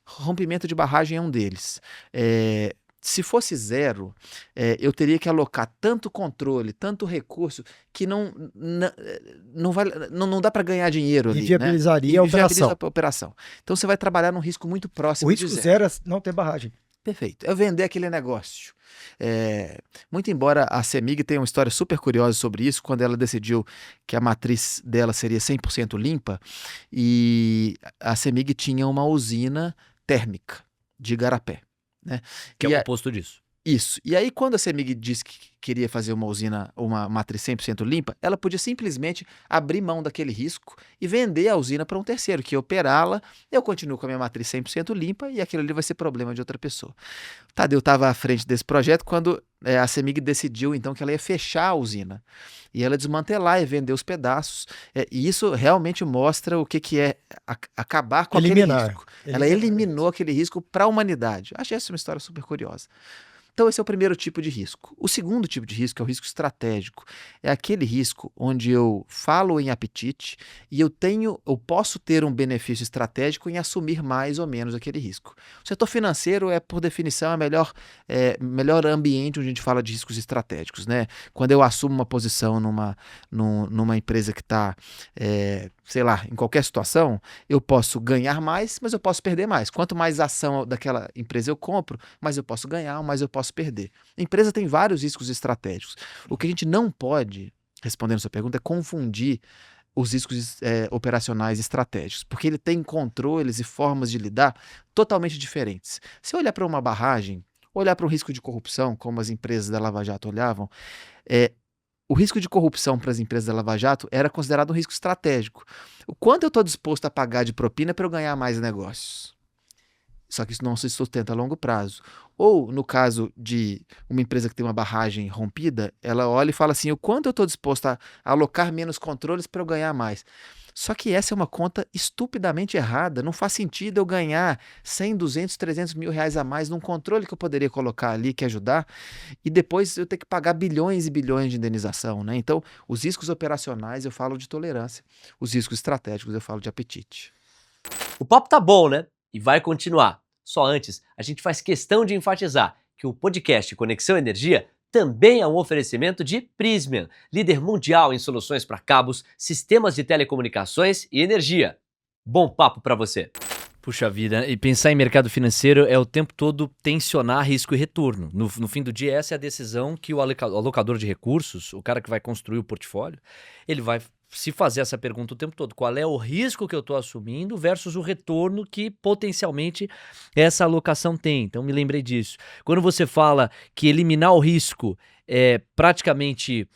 Rompimento de barragem é um deles. Se fosse zero, eu teria que alocar tanto controle, tanto recurso, que não dá para ganhar dinheiro ali. Inviabilizaria a operação. Então você vai trabalhar num risco muito próximo de zero. O risco zero é não ter barragem. Perfeito. É vender aquele negócio. Muito embora a CEMIG tenha uma história super curiosa sobre isso, quando ela decidiu que a matriz dela seria 100% limpa, e a CEMIG tinha uma usina térmica de Igarapé. Né? Que é o oposto disso. Isso. E aí, quando a CEMIG disse que queria fazer uma usina, uma matriz 100% limpa, ela podia simplesmente abrir mão daquele risco e vender a usina para um terceiro, que ia operá-la, eu continuo com a minha matriz 100% limpa e aquilo ali vai ser problema de outra pessoa. Tadeu estava à frente desse projeto quando a CEMIG decidiu, então, que ela ia fechar a usina. E ela desmantelar e vender os pedaços. E isso realmente mostra o que é acabar com aquele risco. Ela eliminou aquele risco para a humanidade. Achei essa uma história super curiosa. Então, esse é o primeiro tipo de risco. O segundo tipo de risco é o risco estratégico. É aquele risco onde eu falo em apetite e eu posso ter um benefício estratégico em assumir mais ou menos aquele risco. O setor financeiro é, por definição, o melhor ambiente onde a gente fala de riscos estratégicos, né? Quando eu assumo uma posição numa empresa que está, sei lá, em qualquer situação, eu posso ganhar mais, mas eu posso perder mais. Quanto mais ação daquela empresa eu compro, mais eu posso ganhar, mais eu posso perder. A empresa tem vários riscos estratégicos. O que a gente não pode, respondendo a sua pergunta, é confundir os riscos operacionais estratégicos, porque ele tem controles e formas de lidar totalmente diferentes. Se eu olhar para uma barragem, olhar para um risco de corrupção, como as empresas da Lava Jato olhavam, o risco de corrupção para as empresas da Lava Jato era considerado um risco estratégico. O quanto eu estou disposto a pagar de propina para eu ganhar mais negócios? Só que isso não se sustenta a longo prazo. Ou, no caso de uma empresa que tem uma barragem rompida, ela olha e fala assim, o quanto eu estou disposto a alocar menos controles para eu ganhar mais? Só que essa é uma conta estupidamente errada. Não faz sentido eu ganhar 100, 200, 300 mil reais a mais num controle que eu poderia colocar ali, que ajudar, e depois eu ter que pagar bilhões e bilhões de indenização, né? Então, os riscos operacionais eu falo de tolerância, os riscos estratégicos eu falo de apetite. O papo tá bom, né? E vai continuar. Só antes, a gente faz questão de enfatizar que o podcast Conexão Energia também é um oferecimento de Prysmian, líder mundial em soluções para cabos, sistemas de telecomunicações e energia. Bom papo para você. Puxa vida, e pensar em mercado financeiro é o tempo todo tensionar risco e retorno. No fim do dia, essa é a decisão que o alocador de recursos, o cara que vai construir o portfólio, ele vai se fazer essa pergunta o tempo todo. Qual é o risco que eu estou assumindo versus o retorno que potencialmente essa alocação tem? Então me lembrei disso. Quando você fala que eliminar o risco é praticamente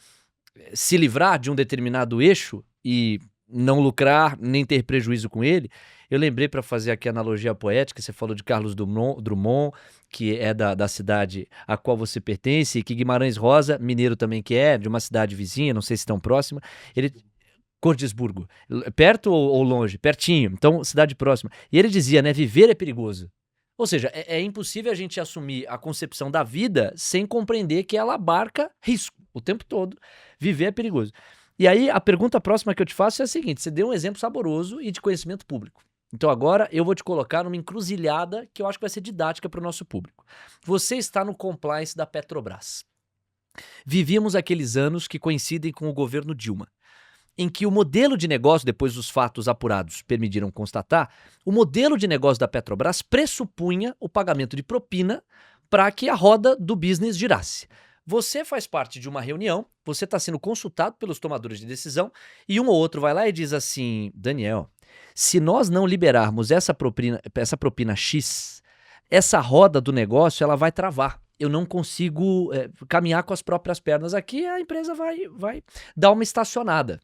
se livrar de um determinado eixo e não lucrar nem ter prejuízo com ele, eu lembrei, para fazer aqui a analogia poética, você falou de Carlos Drummond, que é da cidade a qual você pertence, e que Guimarães Rosa, mineiro também que é, de uma cidade vizinha, não sei se tão próxima, ele... Cordisburgo, perto ou longe? Pertinho, então cidade próxima. E ele dizia, né, viver é perigoso. Ou seja, é impossível a gente assumir a concepção da vida sem compreender que ela abarca risco o tempo todo. Viver é perigoso. E aí a pergunta próxima que eu te faço é a seguinte, você deu um exemplo saboroso e de conhecimento público. Então agora eu vou te colocar numa encruzilhada que eu acho que vai ser didática para o nosso público. Você está no compliance da Petrobras. Vivíamos aqueles anos que coincidem com o governo Dilma, em que o modelo de negócio, depois dos fatos apurados permitiram constatar, o modelo de negócio da Petrobras pressupunha o pagamento de propina para que a roda do business girasse. Você faz parte de uma reunião, você está sendo consultado pelos tomadores de decisão e um ou outro vai lá e diz assim, Daniel, se nós não liberarmos essa propina X, essa roda do negócio ela vai travar. Eu não consigo caminhar com as próprias pernas aqui, a empresa vai dar uma estacionada.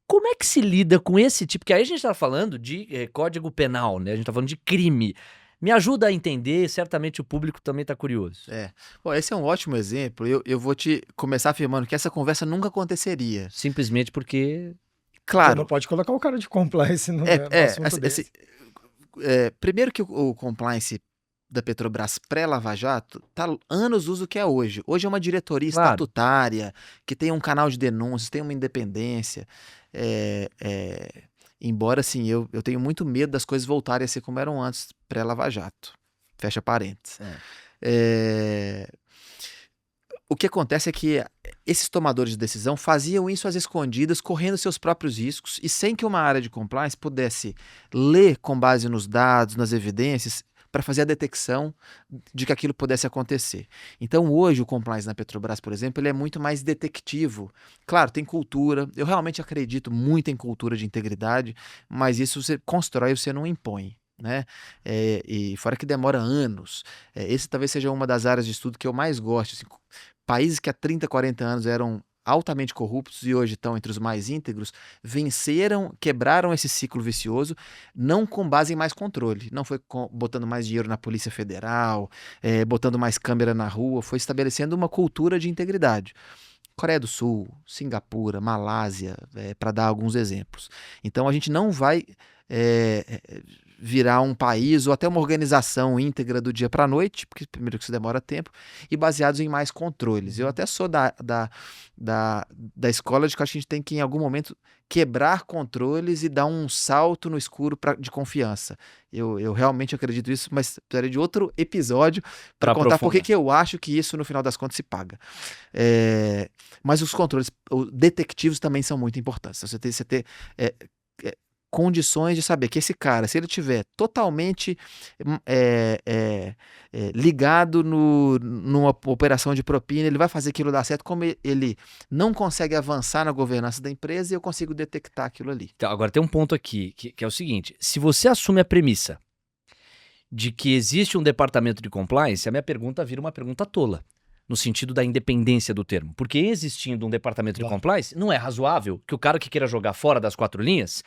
Como é que se lida com esse tipo? Porque aí a gente está falando de código penal, né? A gente está falando de crime. Me ajuda a entender, certamente o público também está curioso. Bom, esse é um ótimo exemplo. Eu vou te começar afirmando que essa conversa nunca aconteceria. Simplesmente porque... Claro. Você não pode colocar o cara de compliance no assunto desse. Primeiro que o compliance da Petrobras pré-Lava Jato está anos uso que é hoje. Hoje é uma diretoria estatutária, que tem um canal de denúncias, tem uma independência. Embora, assim, eu tenho muito medo das coisas voltarem a ser como eram antes, pré-Lava Jato. Fecha parênteses. O que acontece é que esses tomadores de decisão faziam isso às escondidas, correndo seus próprios riscos e sem que uma área de compliance pudesse ler com base nos dados, nas evidências, para fazer a detecção de que aquilo pudesse acontecer. Então, hoje, o compliance na Petrobras, por exemplo, ele é muito mais detectivo. Claro, tem cultura, eu realmente acredito muito em cultura de integridade, mas isso você constrói, você não impõe. né? E fora que demora anos. Esse talvez seja uma das áreas de estudo que eu mais gosto. Assim, países que há 30, 40 anos eram altamente corruptos e hoje estão entre os mais íntegros, quebraram esse ciclo vicioso, não com base em mais controle, não foi botando mais dinheiro na Polícia Federal, botando mais câmera na rua, foi estabelecendo uma cultura de integridade. Coreia do Sul, Singapura, Malásia, para dar alguns exemplos. Então a gente não vai virar um país ou até uma organização íntegra do dia para a noite, porque primeiro que isso demora tempo, e baseados em mais controles. Eu até sou da escola de que a gente tem que, em algum momento, quebrar controles e dar um salto no escuro de confiança. Eu realmente acredito nisso, mas precisaria de outro episódio para contar por que eu acho que isso, no final das contas, se paga. Mas os controles detectivos também são muito importantes. Você ter condições de saber que esse cara, se ele tiver totalmente ligado numa operação de propina, ele vai fazer aquilo dar certo, como ele não consegue avançar na governança da empresa e eu consigo detectar aquilo ali. Então, agora tem um ponto aqui, que é o seguinte, se você assume a premissa de que existe um departamento de compliance, a minha pergunta vira uma pergunta tola, no sentido da independência do termo. Porque existindo um departamento de compliance, não é razoável que o cara que queira jogar fora das 4 linhas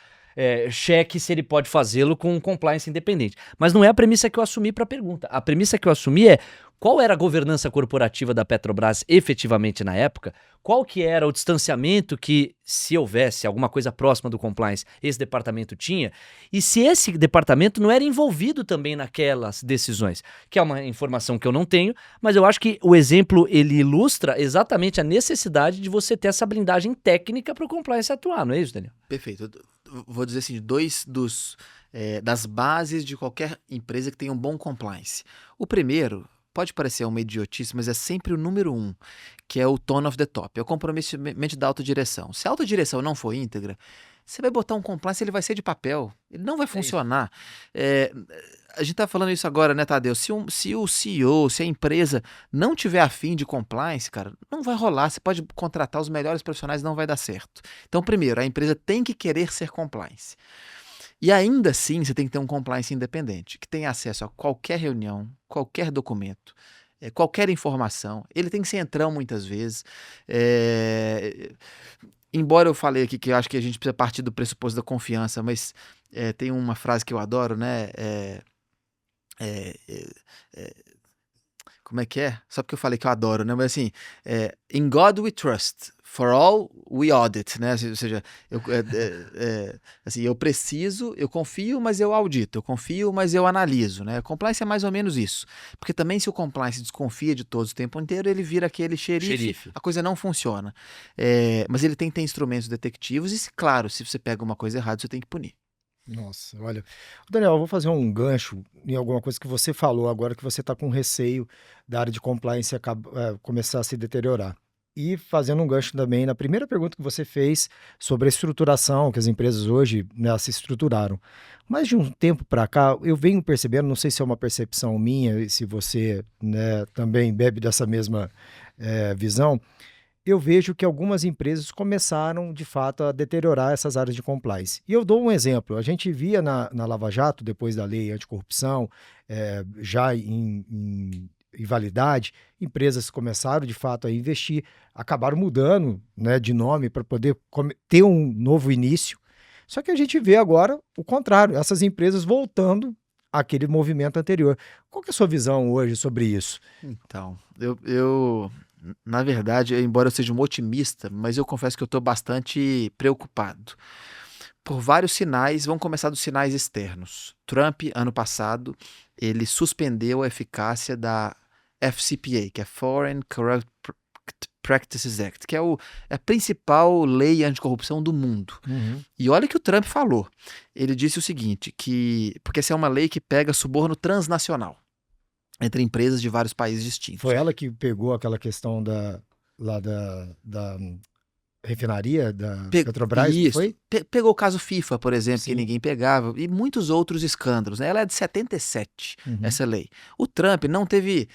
cheque se ele pode fazê-lo com um compliance independente. Mas não é a premissa que eu assumi para a pergunta. A premissa que eu assumi é qual era a governança corporativa da Petrobras efetivamente na época, qual que era o distanciamento que, se houvesse alguma coisa próxima do compliance, esse departamento tinha, e se esse departamento não era envolvido também naquelas decisões, que é uma informação que eu não tenho, mas eu acho que o exemplo ele ilustra exatamente a necessidade de você ter essa blindagem técnica para o compliance atuar, não é isso, Daniel? Perfeito. Vou dizer assim, das bases de qualquer empresa que tenha um bom compliance. O primeiro, pode parecer uma idiotice, mas é sempre o número 1, que é o tone of the top, é o comprometimento da autodireção. Se a autodireção não for íntegra, você vai botar um compliance, ele vai ser de papel, ele não vai funcionar. A gente está falando isso agora, né, Tadeu? Se o CEO, se a empresa não tiver afim de compliance, cara, não vai rolar. Você pode contratar os melhores profissionais, não vai dar certo. Então, primeiro, a empresa tem que querer ser compliance. E ainda assim, você tem que ter um compliance independente, que tenha acesso a qualquer reunião, qualquer documento, qualquer informação. Ele tem que ser entrão muitas vezes. Embora eu falei aqui que eu acho que a gente precisa partir do pressuposto da confiança, mas tem uma frase que eu adoro, né? Como é que é? Só porque eu falei que eu adoro, né? Mas assim, in God we trust, for all we audit, né? Ou seja, assim, eu confio, mas eu audito, eu confio, mas eu analiso, né? Compliance é mais ou menos isso. Porque também se o compliance desconfia de todos o tempo inteiro, ele vira aquele xerife. A coisa não funciona. Mas ele tem que ter instrumentos detectivos e, claro, se você pega uma coisa errada, você tem que punir. Nossa, olha. Daniel, eu vou fazer um gancho em alguma coisa que você falou agora, que você está com receio da área de compliance começar a se deteriorar. E fazendo um gancho também na primeira pergunta que você fez sobre a estruturação, que as empresas hoje, né, se estruturaram. Mas de um tempo para cá, eu venho percebendo, não sei se é uma percepção minha, e se você, né, também bebe dessa mesma visão, eu vejo que algumas empresas começaram, de fato, a deteriorar essas áreas de compliance. E eu dou um exemplo. A gente via na Lava Jato, depois da lei anticorrupção, já em validade, empresas começaram, de fato, a investir, acabaram mudando, né, de nome para poder ter um novo início. Só que a gente vê agora o contrário, essas empresas voltando àquele movimento anterior. Qual que é a sua visão hoje sobre isso? Então, eu na verdade, embora eu seja um otimista, mas eu confesso que eu estou bastante preocupado. Por vários sinais, vão começar dos sinais externos. Trump, ano passado, ele suspendeu a eficácia da FCPA, que é Foreign Corrupt Practices Act, que é a principal lei anticorrupção do mundo. Uhum. E olha que o Trump falou. Ele disse o seguinte, porque essa é uma lei que pega suborno transnacional entre empresas de vários países distintos. Foi ela que pegou aquela questão da refinaria da Petrobras? Isso. Foi? Pegou o caso FIFA, por exemplo, Sim. que ninguém pegava, e muitos outros escândalos, né? Ela é de 77, essa lei. O Trump não teve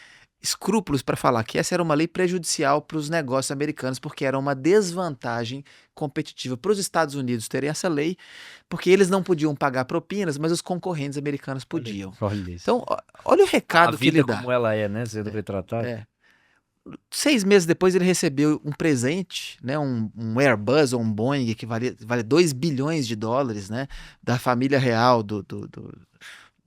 escrúpulos para falar que essa era uma lei prejudicial para os negócios americanos, porque era uma desvantagem competitiva para os Estados Unidos terem essa lei, porque eles não podiam pagar propinas, mas os concorrentes americanos podiam. Olha isso. Então, olha o A recado que vida ele dá. como ela é, né? Sendo retratada. É. 6 meses depois ele recebeu um presente, né, um Airbus ou um Boeing que vale $2 bilhões, né, da família real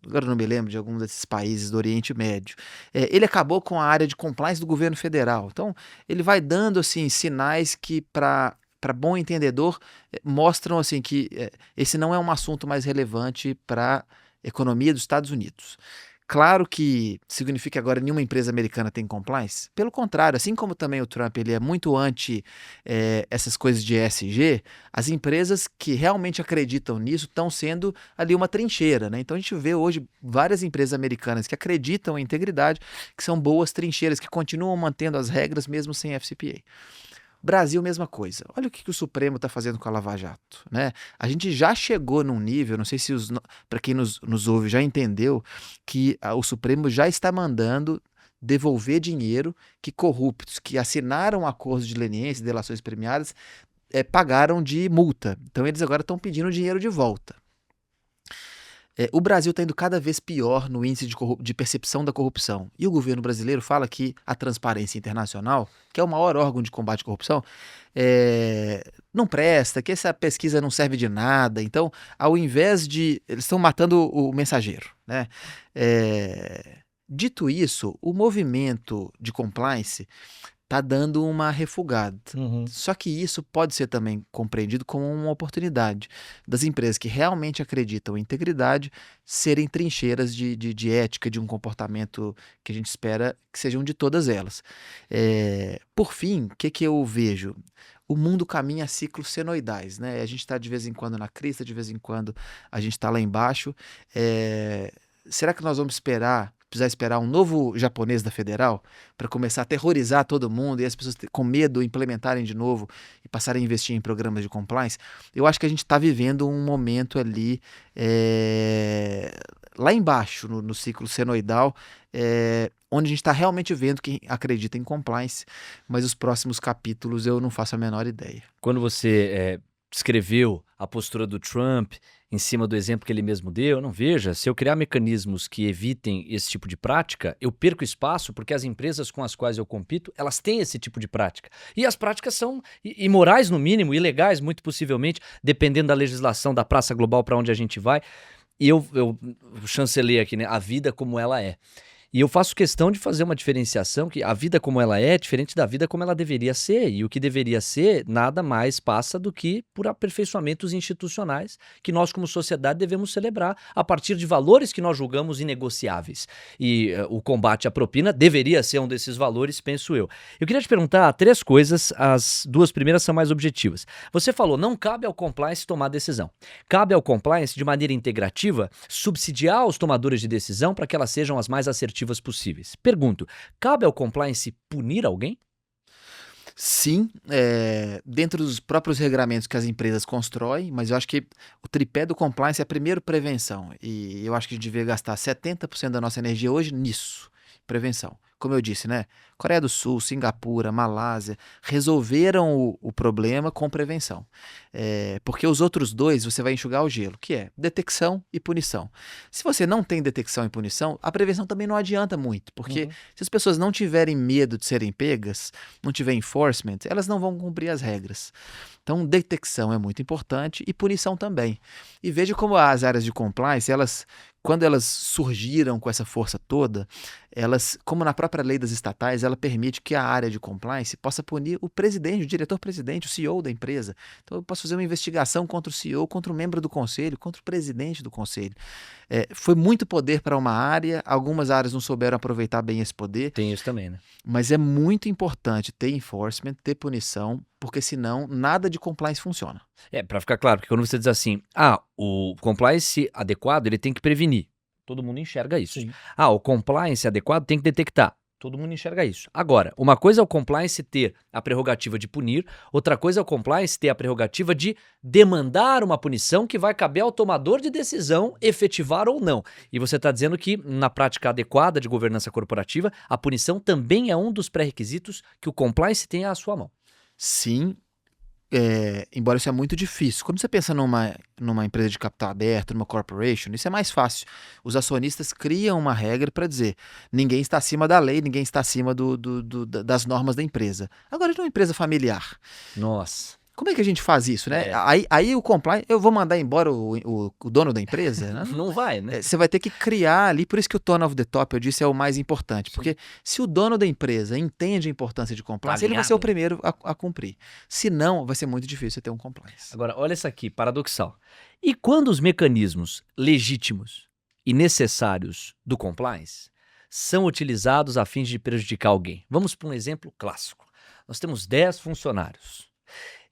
agora eu não me lembro de algum desses países do Oriente Médio. Ele acabou com a área de compliance do governo federal. Então, ele vai dando assim sinais que para bom entendedor mostram assim que esse não é um assunto mais relevante para a economia dos Estados Unidos. Claro que significa que agora nenhuma empresa americana tem compliance. Pelo contrário, assim como também o Trump ele é muito anti essas coisas de ESG, as empresas que realmente acreditam nisso estão sendo ali uma trincheira, né? Então a gente vê hoje várias empresas americanas que acreditam em integridade, que são boas trincheiras, que continuam mantendo as regras mesmo sem FCPA. Brasil, mesma coisa. Olha o que o Supremo está fazendo com a Lava Jato, né? A gente já chegou num nível, não sei se para quem nos ouve já entendeu, que o Supremo já está mandando devolver dinheiro que corruptos que assinaram acordos de leniência e delações premiadas pagaram de multa. Então eles agora estão pedindo dinheiro de volta. O Brasil está indo cada vez pior no índice de percepção da corrupção. E o governo brasileiro fala que a Transparência Internacional, que é o maior órgão de combate à corrupção, não presta, que essa pesquisa não serve de nada. Então, ao invés de... Eles estão matando o mensageiro, né? Dito isso, o movimento de compliance está dando uma refugada. Só que isso pode ser também compreendido como uma oportunidade das empresas que realmente acreditam em integridade serem trincheiras de ética, de um comportamento que a gente espera que sejam de todas elas. Por fim, o que eu vejo? O mundo caminha a ciclos senoidais, né? A gente está de vez em quando na crista, de vez em quando a gente está lá embaixo. Será que nós vamos precisar esperar um novo japonês da Federal para começar a aterrorizar todo mundo e as pessoas com medo implementarem de novo e passarem a investir em programas de compliance? Eu acho que a gente está vivendo um momento ali lá embaixo no ciclo senoidal, onde a gente está realmente vendo quem acredita em compliance, mas os próximos capítulos eu não faço a menor ideia. Quando você descreveu a postura do Trump em cima do exemplo que ele mesmo deu, não, veja, se eu criar mecanismos que evitem esse tipo de prática, eu perco espaço porque as empresas com as quais eu compito, elas têm esse tipo de prática. E as práticas são imorais no mínimo, ilegais muito possivelmente, dependendo da legislação da praça global para onde a gente vai. E eu chancelei aqui, né, a vida como ela é. E eu faço questão de fazer uma diferenciação que a vida como ela é diferente da vida como ela deveria ser. E o que deveria ser nada mais passa do que por aperfeiçoamentos institucionais que nós como sociedade devemos celebrar a partir de valores que nós julgamos inegociáveis. E o combate à propina deveria ser um desses valores, penso eu. Eu queria te perguntar 3 coisas, as 2 primeiras são mais objetivas. Você falou, não cabe ao compliance tomar decisão. Cabe ao compliance, de maneira integrativa, subsidiar os tomadores de decisão para que elas sejam as mais assertivas possíveis. Pergunto, cabe ao compliance punir alguém? Sim, dentro dos próprios regramentos que as empresas constroem, mas eu acho que o tripé do compliance é primeiro prevenção, e eu acho que a gente devia gastar 70% da nossa energia hoje nisso, prevenção. Como eu disse, né? Coreia do Sul, Singapura, Malásia, resolveram o problema com prevenção. Porque os outros 2 você vai enxugar o gelo, que é detecção e punição. Se você não tem detecção e punição, a prevenção também não adianta muito, porque se as pessoas não tiverem medo de serem pegas, não tiver enforcement, elas não vão cumprir as regras. Então, detecção é muito importante e punição também. E veja como as áreas de compliance, quando elas surgiram com essa força toda, elas, como na própria lei das estatais, ela permite que a área de compliance possa punir o presidente, o diretor-presidente, o CEO da empresa. Então eu posso fazer uma investigação contra o CEO, contra o membro do conselho, contra o presidente do conselho. Foi muito poder para uma área, algumas áreas não souberam aproveitar bem esse poder. Tem isso também, né? Mas é muito importante ter enforcement, ter punição, porque senão nada de compliance funciona. Para ficar claro, porque quando você diz assim, o compliance adequado, ele tem que prevenir. Todo mundo enxerga isso. Sim. O compliance adequado tem que detectar. Todo mundo enxerga isso. Agora, uma coisa é o compliance ter a prerrogativa de punir, outra coisa é o compliance ter a prerrogativa de demandar uma punição que vai caber ao tomador de decisão efetivar ou não. E você está dizendo que, na prática adequada de governança corporativa, a punição também é um dos pré-requisitos que o compliance tem à sua mão. Sim, embora isso é muito difícil. Quando você pensa numa empresa de capital aberto, numa corporation, isso é mais fácil. Os acionistas criam uma regra para dizer ninguém está acima da lei, ninguém está acima das normas da empresa. Agora, numa empresa familiar, Nossa. como é que a gente faz isso, né? É. Aí o compliance, eu vou mandar embora o dono da empresa, né? Não vai, né? Você vai ter que criar ali, por isso que o tone of the top, eu disse, é o mais importante. Porque se o dono da empresa entende a importância de compliance, ele vai ser o primeiro a cumprir. Se não, vai ser muito difícil você ter um compliance. Agora, olha isso aqui, paradoxal. E quando os mecanismos legítimos e necessários do compliance são utilizados a fim de prejudicar alguém? Vamos para um exemplo clássico. Nós temos 10 funcionários.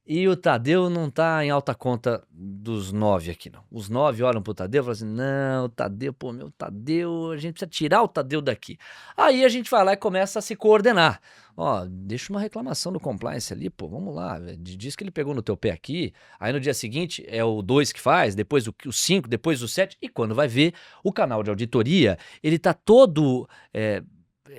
E o Tadeu não está em alta conta dos 9 aqui, não. Os 9 olham pro Tadeu e falam assim, não, Tadeu, o Tadeu, a gente precisa tirar o Tadeu daqui. Aí a gente vai lá e começa a se coordenar. Ó, deixa uma reclamação do compliance ali, vamos lá, diz que ele pegou no teu pé aqui, aí no dia seguinte é o 2 que faz, depois o 5, depois o 7, e quando vai ver, o canal de auditoria, ele tá todo...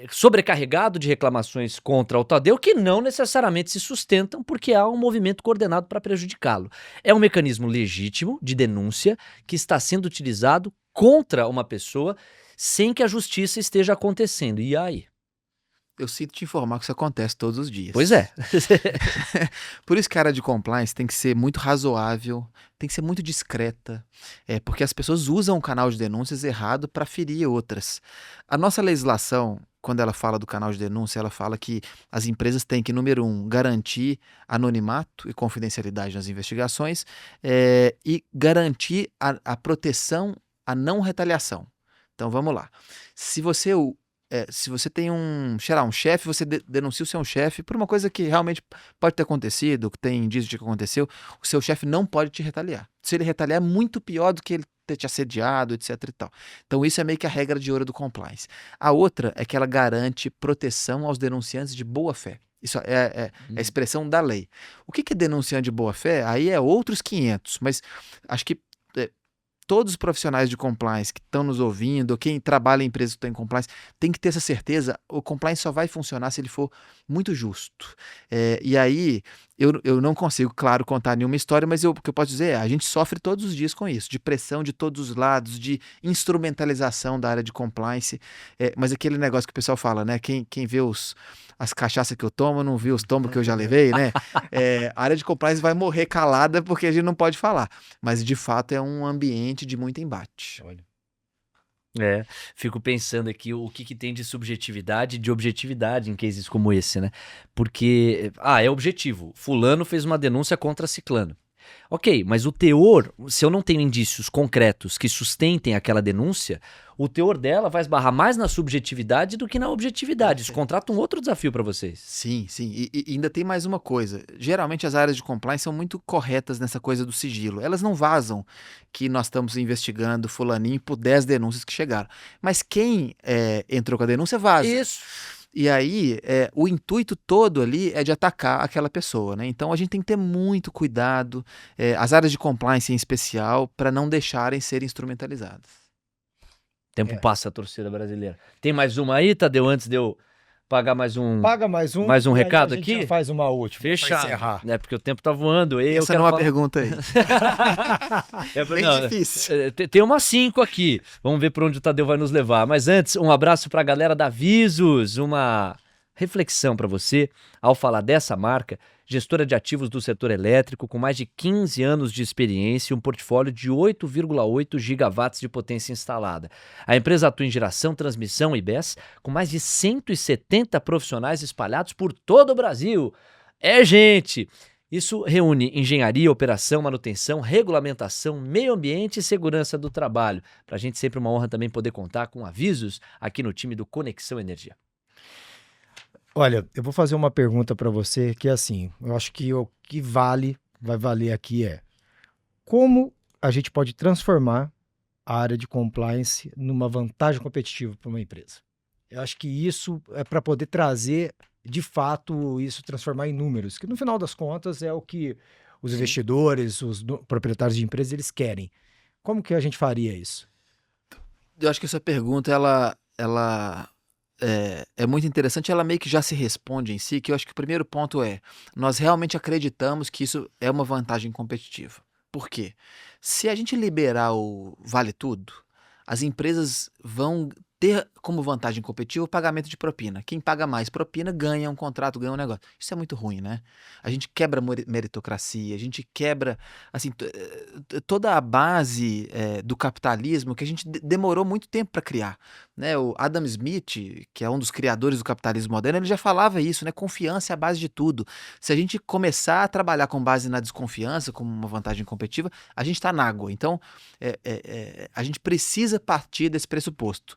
sobrecarregado de reclamações contra o Tadeu que não necessariamente se sustentam porque há um movimento coordenado para prejudicá-lo. É um mecanismo legítimo de denúncia que está sendo utilizado contra uma pessoa sem que a justiça esteja acontecendo. E aí? Eu sinto te informar que isso acontece todos os dias. Pois é. Por isso que a área de compliance tem que ser muito razoável, tem que ser muito discreta, porque as pessoas usam o canal de denúncias errado para ferir outras. A nossa legislação, quando ela fala do canal de denúncia, ela fala que as empresas têm que, número 1, garantir anonimato e confidencialidade nas investigações e garantir a proteção à não retaliação. Então vamos lá. Se você tem um chefe, você denuncia o seu chefe por uma coisa que realmente pode ter acontecido, que tem indício de que aconteceu, o seu chefe não pode te retaliar. Se ele retaliar, é muito pior do que ele ter te assediado, etc e tal. Então isso é meio que a regra de ouro do compliance. A outra é que ela garante proteção aos denunciantes de boa fé. Isso é a expressão da lei. O que é denunciante de boa fé? Aí é outros 500, mas acho que todos os profissionais de compliance que estão nos ouvindo, ou quem trabalha em empresas que estão em compliance, tem que ter essa certeza, o compliance só vai funcionar se ele for muito justo. E aí, eu não consigo, claro, contar nenhuma história, mas o que eu posso dizer é, a gente sofre todos os dias com isso, de pressão de todos os lados, de instrumentalização da área de compliance, mas aquele negócio que o pessoal fala, né, quem vê as cachaças que eu tomo, não viu os tombos que eu já levei, né? A área de compliance vai morrer calada porque a gente não pode falar. Mas, de fato, é um ambiente de muito embate. Olha. Fico pensando aqui o que tem de subjetividade e de objetividade em cases como esse, né? Porque, é objetivo. Fulano fez uma denúncia contra ciclano. Ok, mas o teor, se eu não tenho indícios concretos que sustentem aquela denúncia, o teor dela vai esbarrar mais na subjetividade do que na objetividade. Isso contrata um outro desafio para vocês. Sim. E ainda tem mais uma coisa. Geralmente as áreas de compliance são muito corretas nessa coisa do sigilo. Elas não vazam que nós estamos investigando fulaninho por 10 denúncias que chegaram. Mas quem entrou com a denúncia vaza. Isso. E aí, o intuito todo ali é de atacar aquela pessoa, né? Então a gente tem que ter muito cuidado, as áreas de compliance em especial, para não deixarem ser instrumentalizadas. Tempo passa a torcida brasileira. Tem mais uma aí, Tadeu, antes de eu pagar mais um... Paga mais um. Mais um recado a gente aqui? já faz uma última. Fechado. Pra encerrar. Porque o tempo tá voando. Essa não é uma pergunta aí. Bem difícil. Tem umas 5 aqui. Vamos ver por onde o Tadeu vai nos levar. Mas antes, um abraço pra galera da Visos. Uma reflexão para você ao falar dessa marca, gestora de ativos do setor elétrico, com mais de 15 anos de experiência e um portfólio de 8,8 gigawatts de potência instalada. A empresa atua em geração, transmissão e BESS, com mais de 170 profissionais espalhados por todo o Brasil. Gente! Isso reúne engenharia, operação, manutenção, regulamentação, meio ambiente e segurança do trabalho. Para a gente sempre uma honra também poder contar com avisos aqui no time do Conexão Energia. Olha, eu vou fazer uma pergunta para você que é assim, eu acho que o que vai valer aqui é como a gente pode transformar a área de compliance numa vantagem competitiva para uma empresa. Eu acho que isso é para poder trazer, de fato, isso transformar em números, que no final das contas é o que os Sim. investidores, os proprietários de empresas, eles querem. Como que a gente faria isso? Eu acho que essa pergunta, ela é muito interessante, ela meio que já se responde em si, que eu acho que o primeiro ponto é, nós realmente acreditamos que isso é uma vantagem competitiva. Por quê? Se a gente liberar o vale tudo, as empresas vão ter como vantagem competitiva o pagamento de propina. Quem paga mais propina ganha um contrato, ganha um negócio. Isso é muito ruim, né? A gente quebra meritocracia, a gente quebra assim, toda a base do capitalismo que a gente demorou muito tempo para criar, né? O Adam Smith, que é um dos criadores do capitalismo moderno, ele já falava isso, né? Confiança é a base de tudo. Se a gente começar a trabalhar com base na desconfiança, como uma vantagem competitiva, a gente está na água. Então, a gente precisa partir desse pressuposto.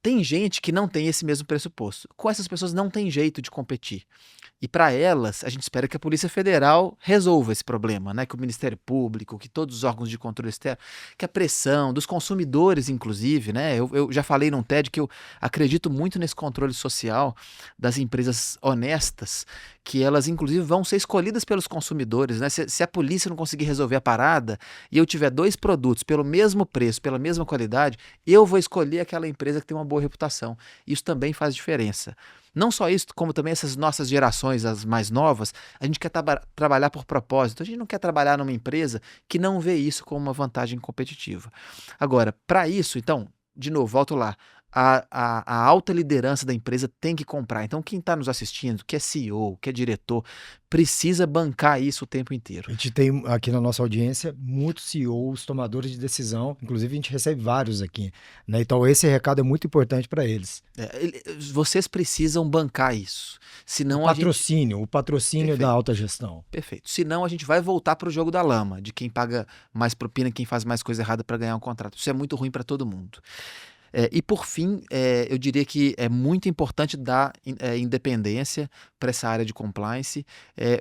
Tem gente que não tem esse mesmo pressuposto. Com essas pessoas não tem jeito de competir. E para elas, a gente espera que a Polícia Federal resolva esse problema, né? Que o Ministério Público, que todos os órgãos de controle externo, que a pressão dos consumidores, inclusive, né? Eu já falei num TED que eu acredito muito nesse controle social das empresas honestas, que elas, inclusive, vão ser escolhidas pelos consumidores, né? Se a polícia não conseguir resolver a parada e eu tiver 2 produtos pelo mesmo preço, pela mesma qualidade, eu vou escolher aquela empresa que tem uma boa reputação. Isso também faz diferença. Não só isso, como também essas nossas gerações, as mais novas, a gente quer trabalhar por propósito. A gente não quer trabalhar numa empresa que não vê isso como uma vantagem competitiva. Agora, para isso, então, de novo, volto lá. A alta liderança da empresa tem que comprar. Então, quem está nos assistindo, que é CEO, que é diretor, precisa bancar isso o tempo inteiro. A gente tem aqui na nossa audiência muitos CEOs, tomadores de decisão, inclusive a gente recebe vários aqui, né? Então esse recado é muito importante para eles. Vocês precisam bancar isso. Senão o patrocínio Perfeito. Da alta gestão. Perfeito. Senão a gente vai voltar para o jogo da lama, de quem paga mais propina, quem faz mais coisa errada para ganhar um contrato. Isso é muito ruim para todo mundo. E por fim, eu diria que é muito importante dar independência para essa área de compliance,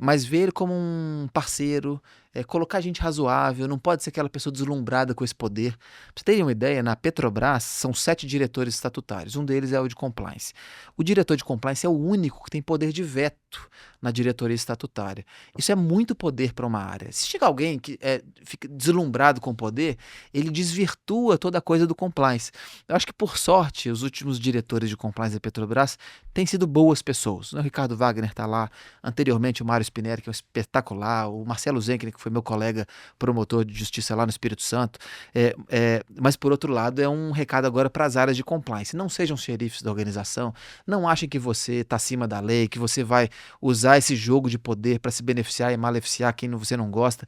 mas ver ele como um parceiro, colocar gente razoável, não pode ser aquela pessoa deslumbrada com esse poder. Pra vocês terem uma ideia, na Petrobras são 7 diretores estatutários, um deles é o de compliance. O diretor de compliance é o único que tem poder de veto na diretoria estatutária. Isso é muito poder para uma área. Se chega alguém que fica deslumbrado com o poder, ele desvirtua toda a coisa do compliance. Eu acho que, por sorte, os últimos diretores de compliance da Petrobras têm sido boas pessoas. O Ricardo Wagner está lá, anteriormente o Mário Spinelli, que é um espetacular, o Marcelo Zenker, que foi meu colega promotor de justiça lá no Espírito Santo. Mas, por outro lado, é um recado agora para as áreas de compliance. Não sejam xerifes da organização, não achem que você está acima da lei, que você vai usar esse jogo de poder para se beneficiar e maleficiar quem você não gosta.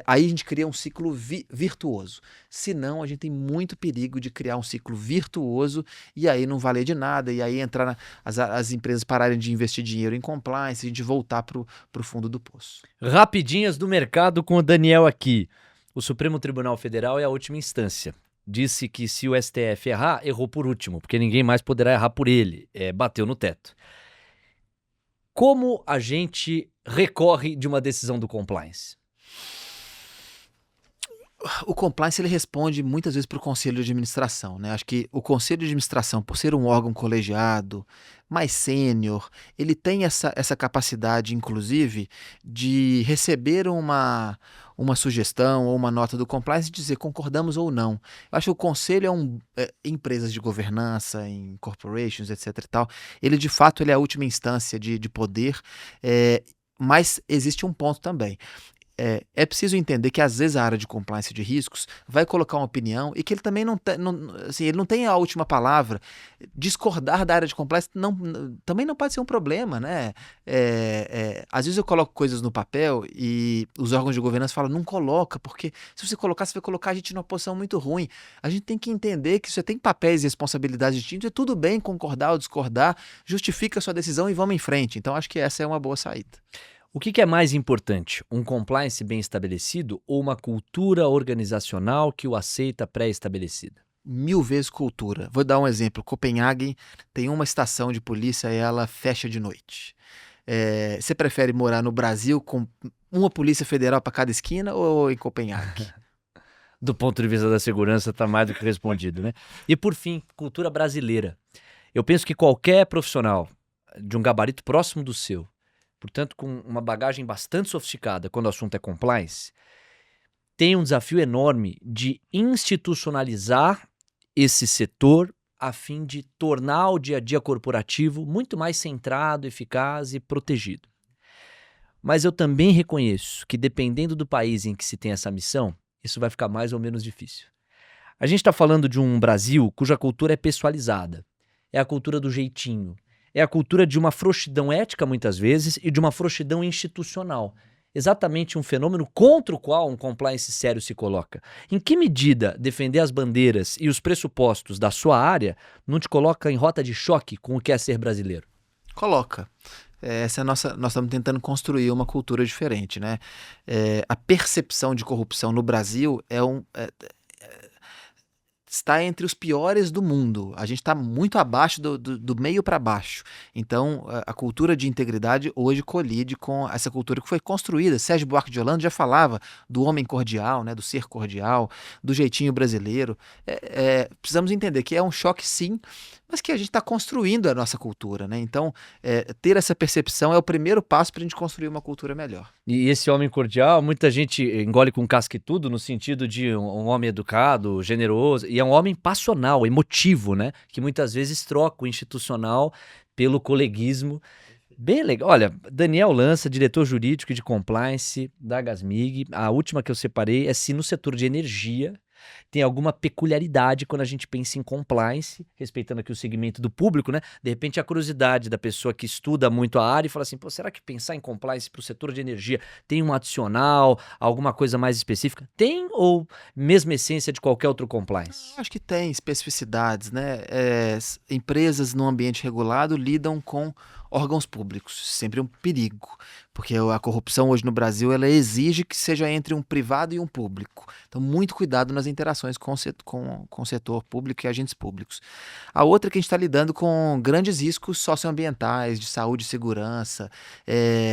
Aí a gente cria um ciclo virtuoso. Senão, a gente tem muito perigo de criar um ciclo virtuoso e aí não valer de nada, e aí entrar as empresas pararem de investir dinheiro em compliance e a gente voltar para o fundo do poço. Rapidinhas do mercado com o Daniel aqui. O Supremo Tribunal Federal é a última instância. Disse que se o STF errar, errou por último, porque ninguém mais poderá errar por ele. Bateu no teto. Como a gente recorre de uma decisão do compliance? O compliance ele responde muitas vezes para o conselho de administração, né? Acho que o conselho de administração, por ser um órgão colegiado, mais sênior, ele tem essa capacidade, inclusive, de receber uma sugestão ou uma nota do compliance e dizer concordamos ou não. Eu acho que o conselho em empresas de governança, em corporations, etc. e tal, ele de fato ele é a última instância de poder, mas existe um ponto também. É preciso entender que às vezes a área de compliance de riscos vai colocar uma opinião e que ele também ele não tem a última palavra. Discordar da área de compliance também não pode ser um problema, né? Às vezes eu coloco coisas no papel e os órgãos de governança falam, não coloca, porque se você colocar, você vai colocar a gente numa posição muito ruim. A gente tem que entender que você tem papéis e responsabilidades distintos, é tudo bem concordar ou discordar, justifica a sua decisão e vamos em frente. Então acho que essa é uma boa saída. O que é mais importante, um compliance bem estabelecido ou uma cultura organizacional que o aceita pré-estabelecida? 1000 vezes cultura. Vou dar um exemplo. Copenhague tem uma estação de polícia e ela fecha de noite. Você prefere morar no Brasil com uma polícia federal para cada esquina ou em Copenhague? Do ponto de vista da segurança, está mais do que respondido, né? E por fim, cultura brasileira. Eu penso que qualquer profissional de um gabarito próximo do seu, portanto com uma bagagem bastante sofisticada quando o assunto é compliance, tem um desafio enorme de institucionalizar esse setor a fim de tornar o dia a dia corporativo muito mais centrado, eficaz e protegido. Mas eu também reconheço que dependendo do país em que se tem essa missão, isso vai ficar mais ou menos difícil. A gente está falando de um Brasil cuja cultura é pessoalizada. É a cultura do jeitinho. É a cultura de uma frouxidão ética, muitas vezes, e de uma frouxidão institucional. Exatamente um fenômeno contra o qual um compliance sério se coloca. Em que medida defender as bandeiras e os pressupostos da sua área não te coloca em rota de choque com o que é ser brasileiro? Coloca. Essa é nós estamos tentando construir uma cultura diferente, né? A percepção de corrupção no Brasil está entre os piores do mundo. A gente está muito abaixo do meio para baixo. Então, a cultura de integridade hoje colide com essa cultura que foi construída. Sérgio Buarque de Holanda já falava do homem cordial, né, do ser cordial, do jeitinho brasileiro. Precisamos entender que é um choque, sim, mas que a gente está construindo a nossa cultura, né? Então, ter essa percepção é o primeiro passo para a gente construir uma cultura melhor. E esse homem cordial, muita gente engole com casca e tudo, no sentido de um homem educado, generoso, e é um homem passional, emotivo, né? Que muitas vezes troca o institucional pelo coleguismo. Bem legal. Olha, Daniel Lança, diretor jurídico de compliance da Gasmig. A última que eu separei é se no setor de energia tem alguma peculiaridade quando a gente pensa em compliance, respeitando aqui o segmento do público, né? De repente a curiosidade da pessoa que estuda muito a área e fala assim, pô, será que pensar em compliance para o setor de energia tem um adicional, alguma coisa mais específica? Tem ou mesma essência de qualquer outro compliance? Acho que tem especificidades, né? Empresas no ambiente regulado lidam com órgãos públicos, sempre um perigo, porque a corrupção hoje no Brasil ela exige que seja entre um privado e um público. Então, muito cuidado nas interações com o setor público e agentes públicos. A outra é que a gente está lidando com grandes riscos socioambientais, de saúde e segurança,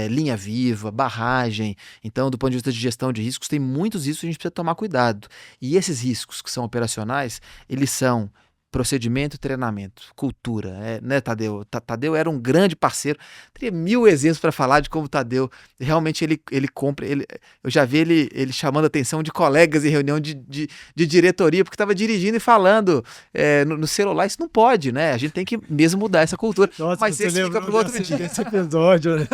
linha viva, barragem. Então, do ponto de vista de gestão de riscos, tem muitos riscos que a gente precisa tomar cuidado. E esses riscos que são operacionais, eles são procedimento, treinamento, cultura, né, Tadeu? Tadeu era um grande parceiro. Teria 1000 exemplos para falar de como o Tadeu realmente ele compra. Eu já vi ele chamando a atenção de colegas em reunião de diretoria, porque estava dirigindo e falando no celular. Isso não pode, né? A gente tem que mesmo mudar essa cultura. Nossa, mas esse fica para o outro dia. Esse episódio, né?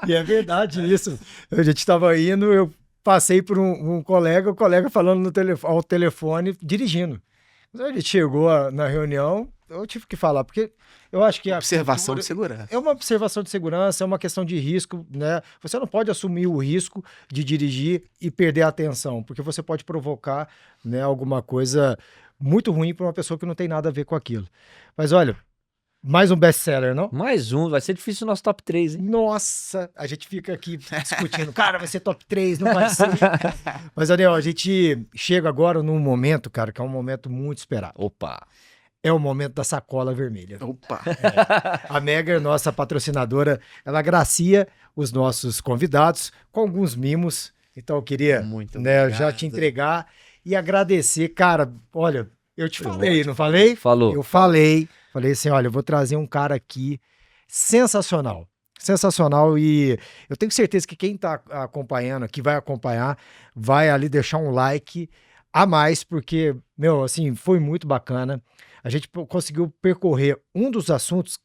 E é verdade isso. A gente estava indo, eu passei por um colega, o colega falando ao telefone, dirigindo. Quando a gente chegou na reunião, eu tive que falar, porque eu acho que observação de segurança. É uma observação de segurança, é uma questão de risco, né? Você não pode assumir o risco de dirigir e perder a atenção, porque você pode provocar, né, alguma coisa muito ruim para uma pessoa que não tem nada a ver com aquilo. Mas olha, mais um best-seller, não? Mais um, vai ser difícil o nosso top 3, hein? Nossa, a gente fica aqui discutindo, cara, vai ser top 3, não vai ser. Mas, Daniel, a gente chega agora num momento, cara, que é um momento muito esperado. Opa! É o momento da sacola vermelha. Opa! A Megger, nossa patrocinadora, ela agracia os nossos convidados com alguns mimos. Então, eu queria já te entregar e agradecer. Cara, olha, eu te falei, não falei? Falou. Eu falei assim, olha, eu vou trazer um cara aqui sensacional. Sensacional, e eu tenho certeza que quem está acompanhando aqui, vai acompanhar, vai ali deixar um like a mais, porque, assim, foi muito bacana. A gente conseguiu percorrer um dos assuntos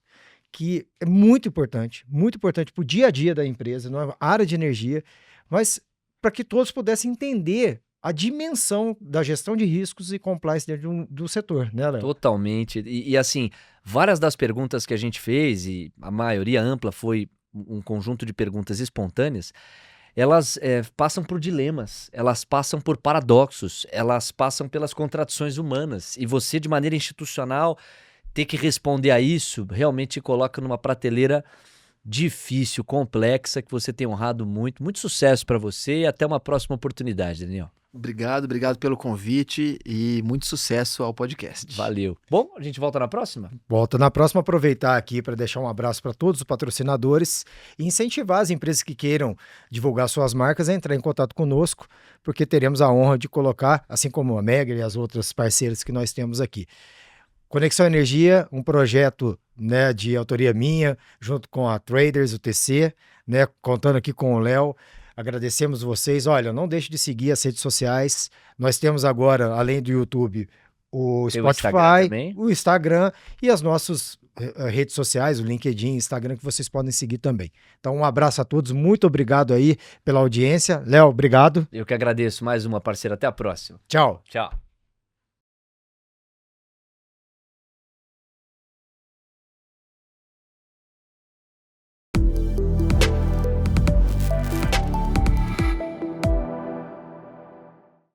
que é muito importante para o dia a dia da empresa, na área de energia, mas para que todos pudessem entender a dimensão da gestão de riscos e compliance dentro do setor, né, Léo? Totalmente. E assim, várias das perguntas que a gente fez, e a maioria ampla foi um conjunto de perguntas espontâneas, elas passam por dilemas, elas passam por paradoxos, elas passam pelas contradições humanas. E você, de maneira institucional, ter que responder a isso, realmente te coloca numa prateleira difícil, complexa, que você tem honrado muito. Muito sucesso para você e até uma próxima oportunidade, Daniel. Obrigado pelo convite e muito sucesso ao podcast. Valeu. Bom, a gente volta na próxima? Volta na próxima, aproveitar aqui para deixar um abraço para todos os patrocinadores e incentivar as empresas que queiram divulgar suas marcas a entrar em contato conosco, porque teremos a honra de colocar, assim como a Megger e as outras parceiras que nós temos aqui. Conexão Energia, um projeto, né, de autoria minha, junto com a Traders, o TC, né, contando aqui com o Léo. Agradecemos vocês. Olha, não deixe de seguir as redes sociais. Nós temos agora, além do YouTube, o Tem o Instagram Spotify, também. o Instagram e as nossas redes sociais, o LinkedIn, Instagram, que vocês podem seguir também. Então, um abraço a todos. Muito obrigado aí pela audiência. Léo, obrigado. Eu que agradeço. Mais uma, parceiro. Até a próxima. Tchau. Tchau.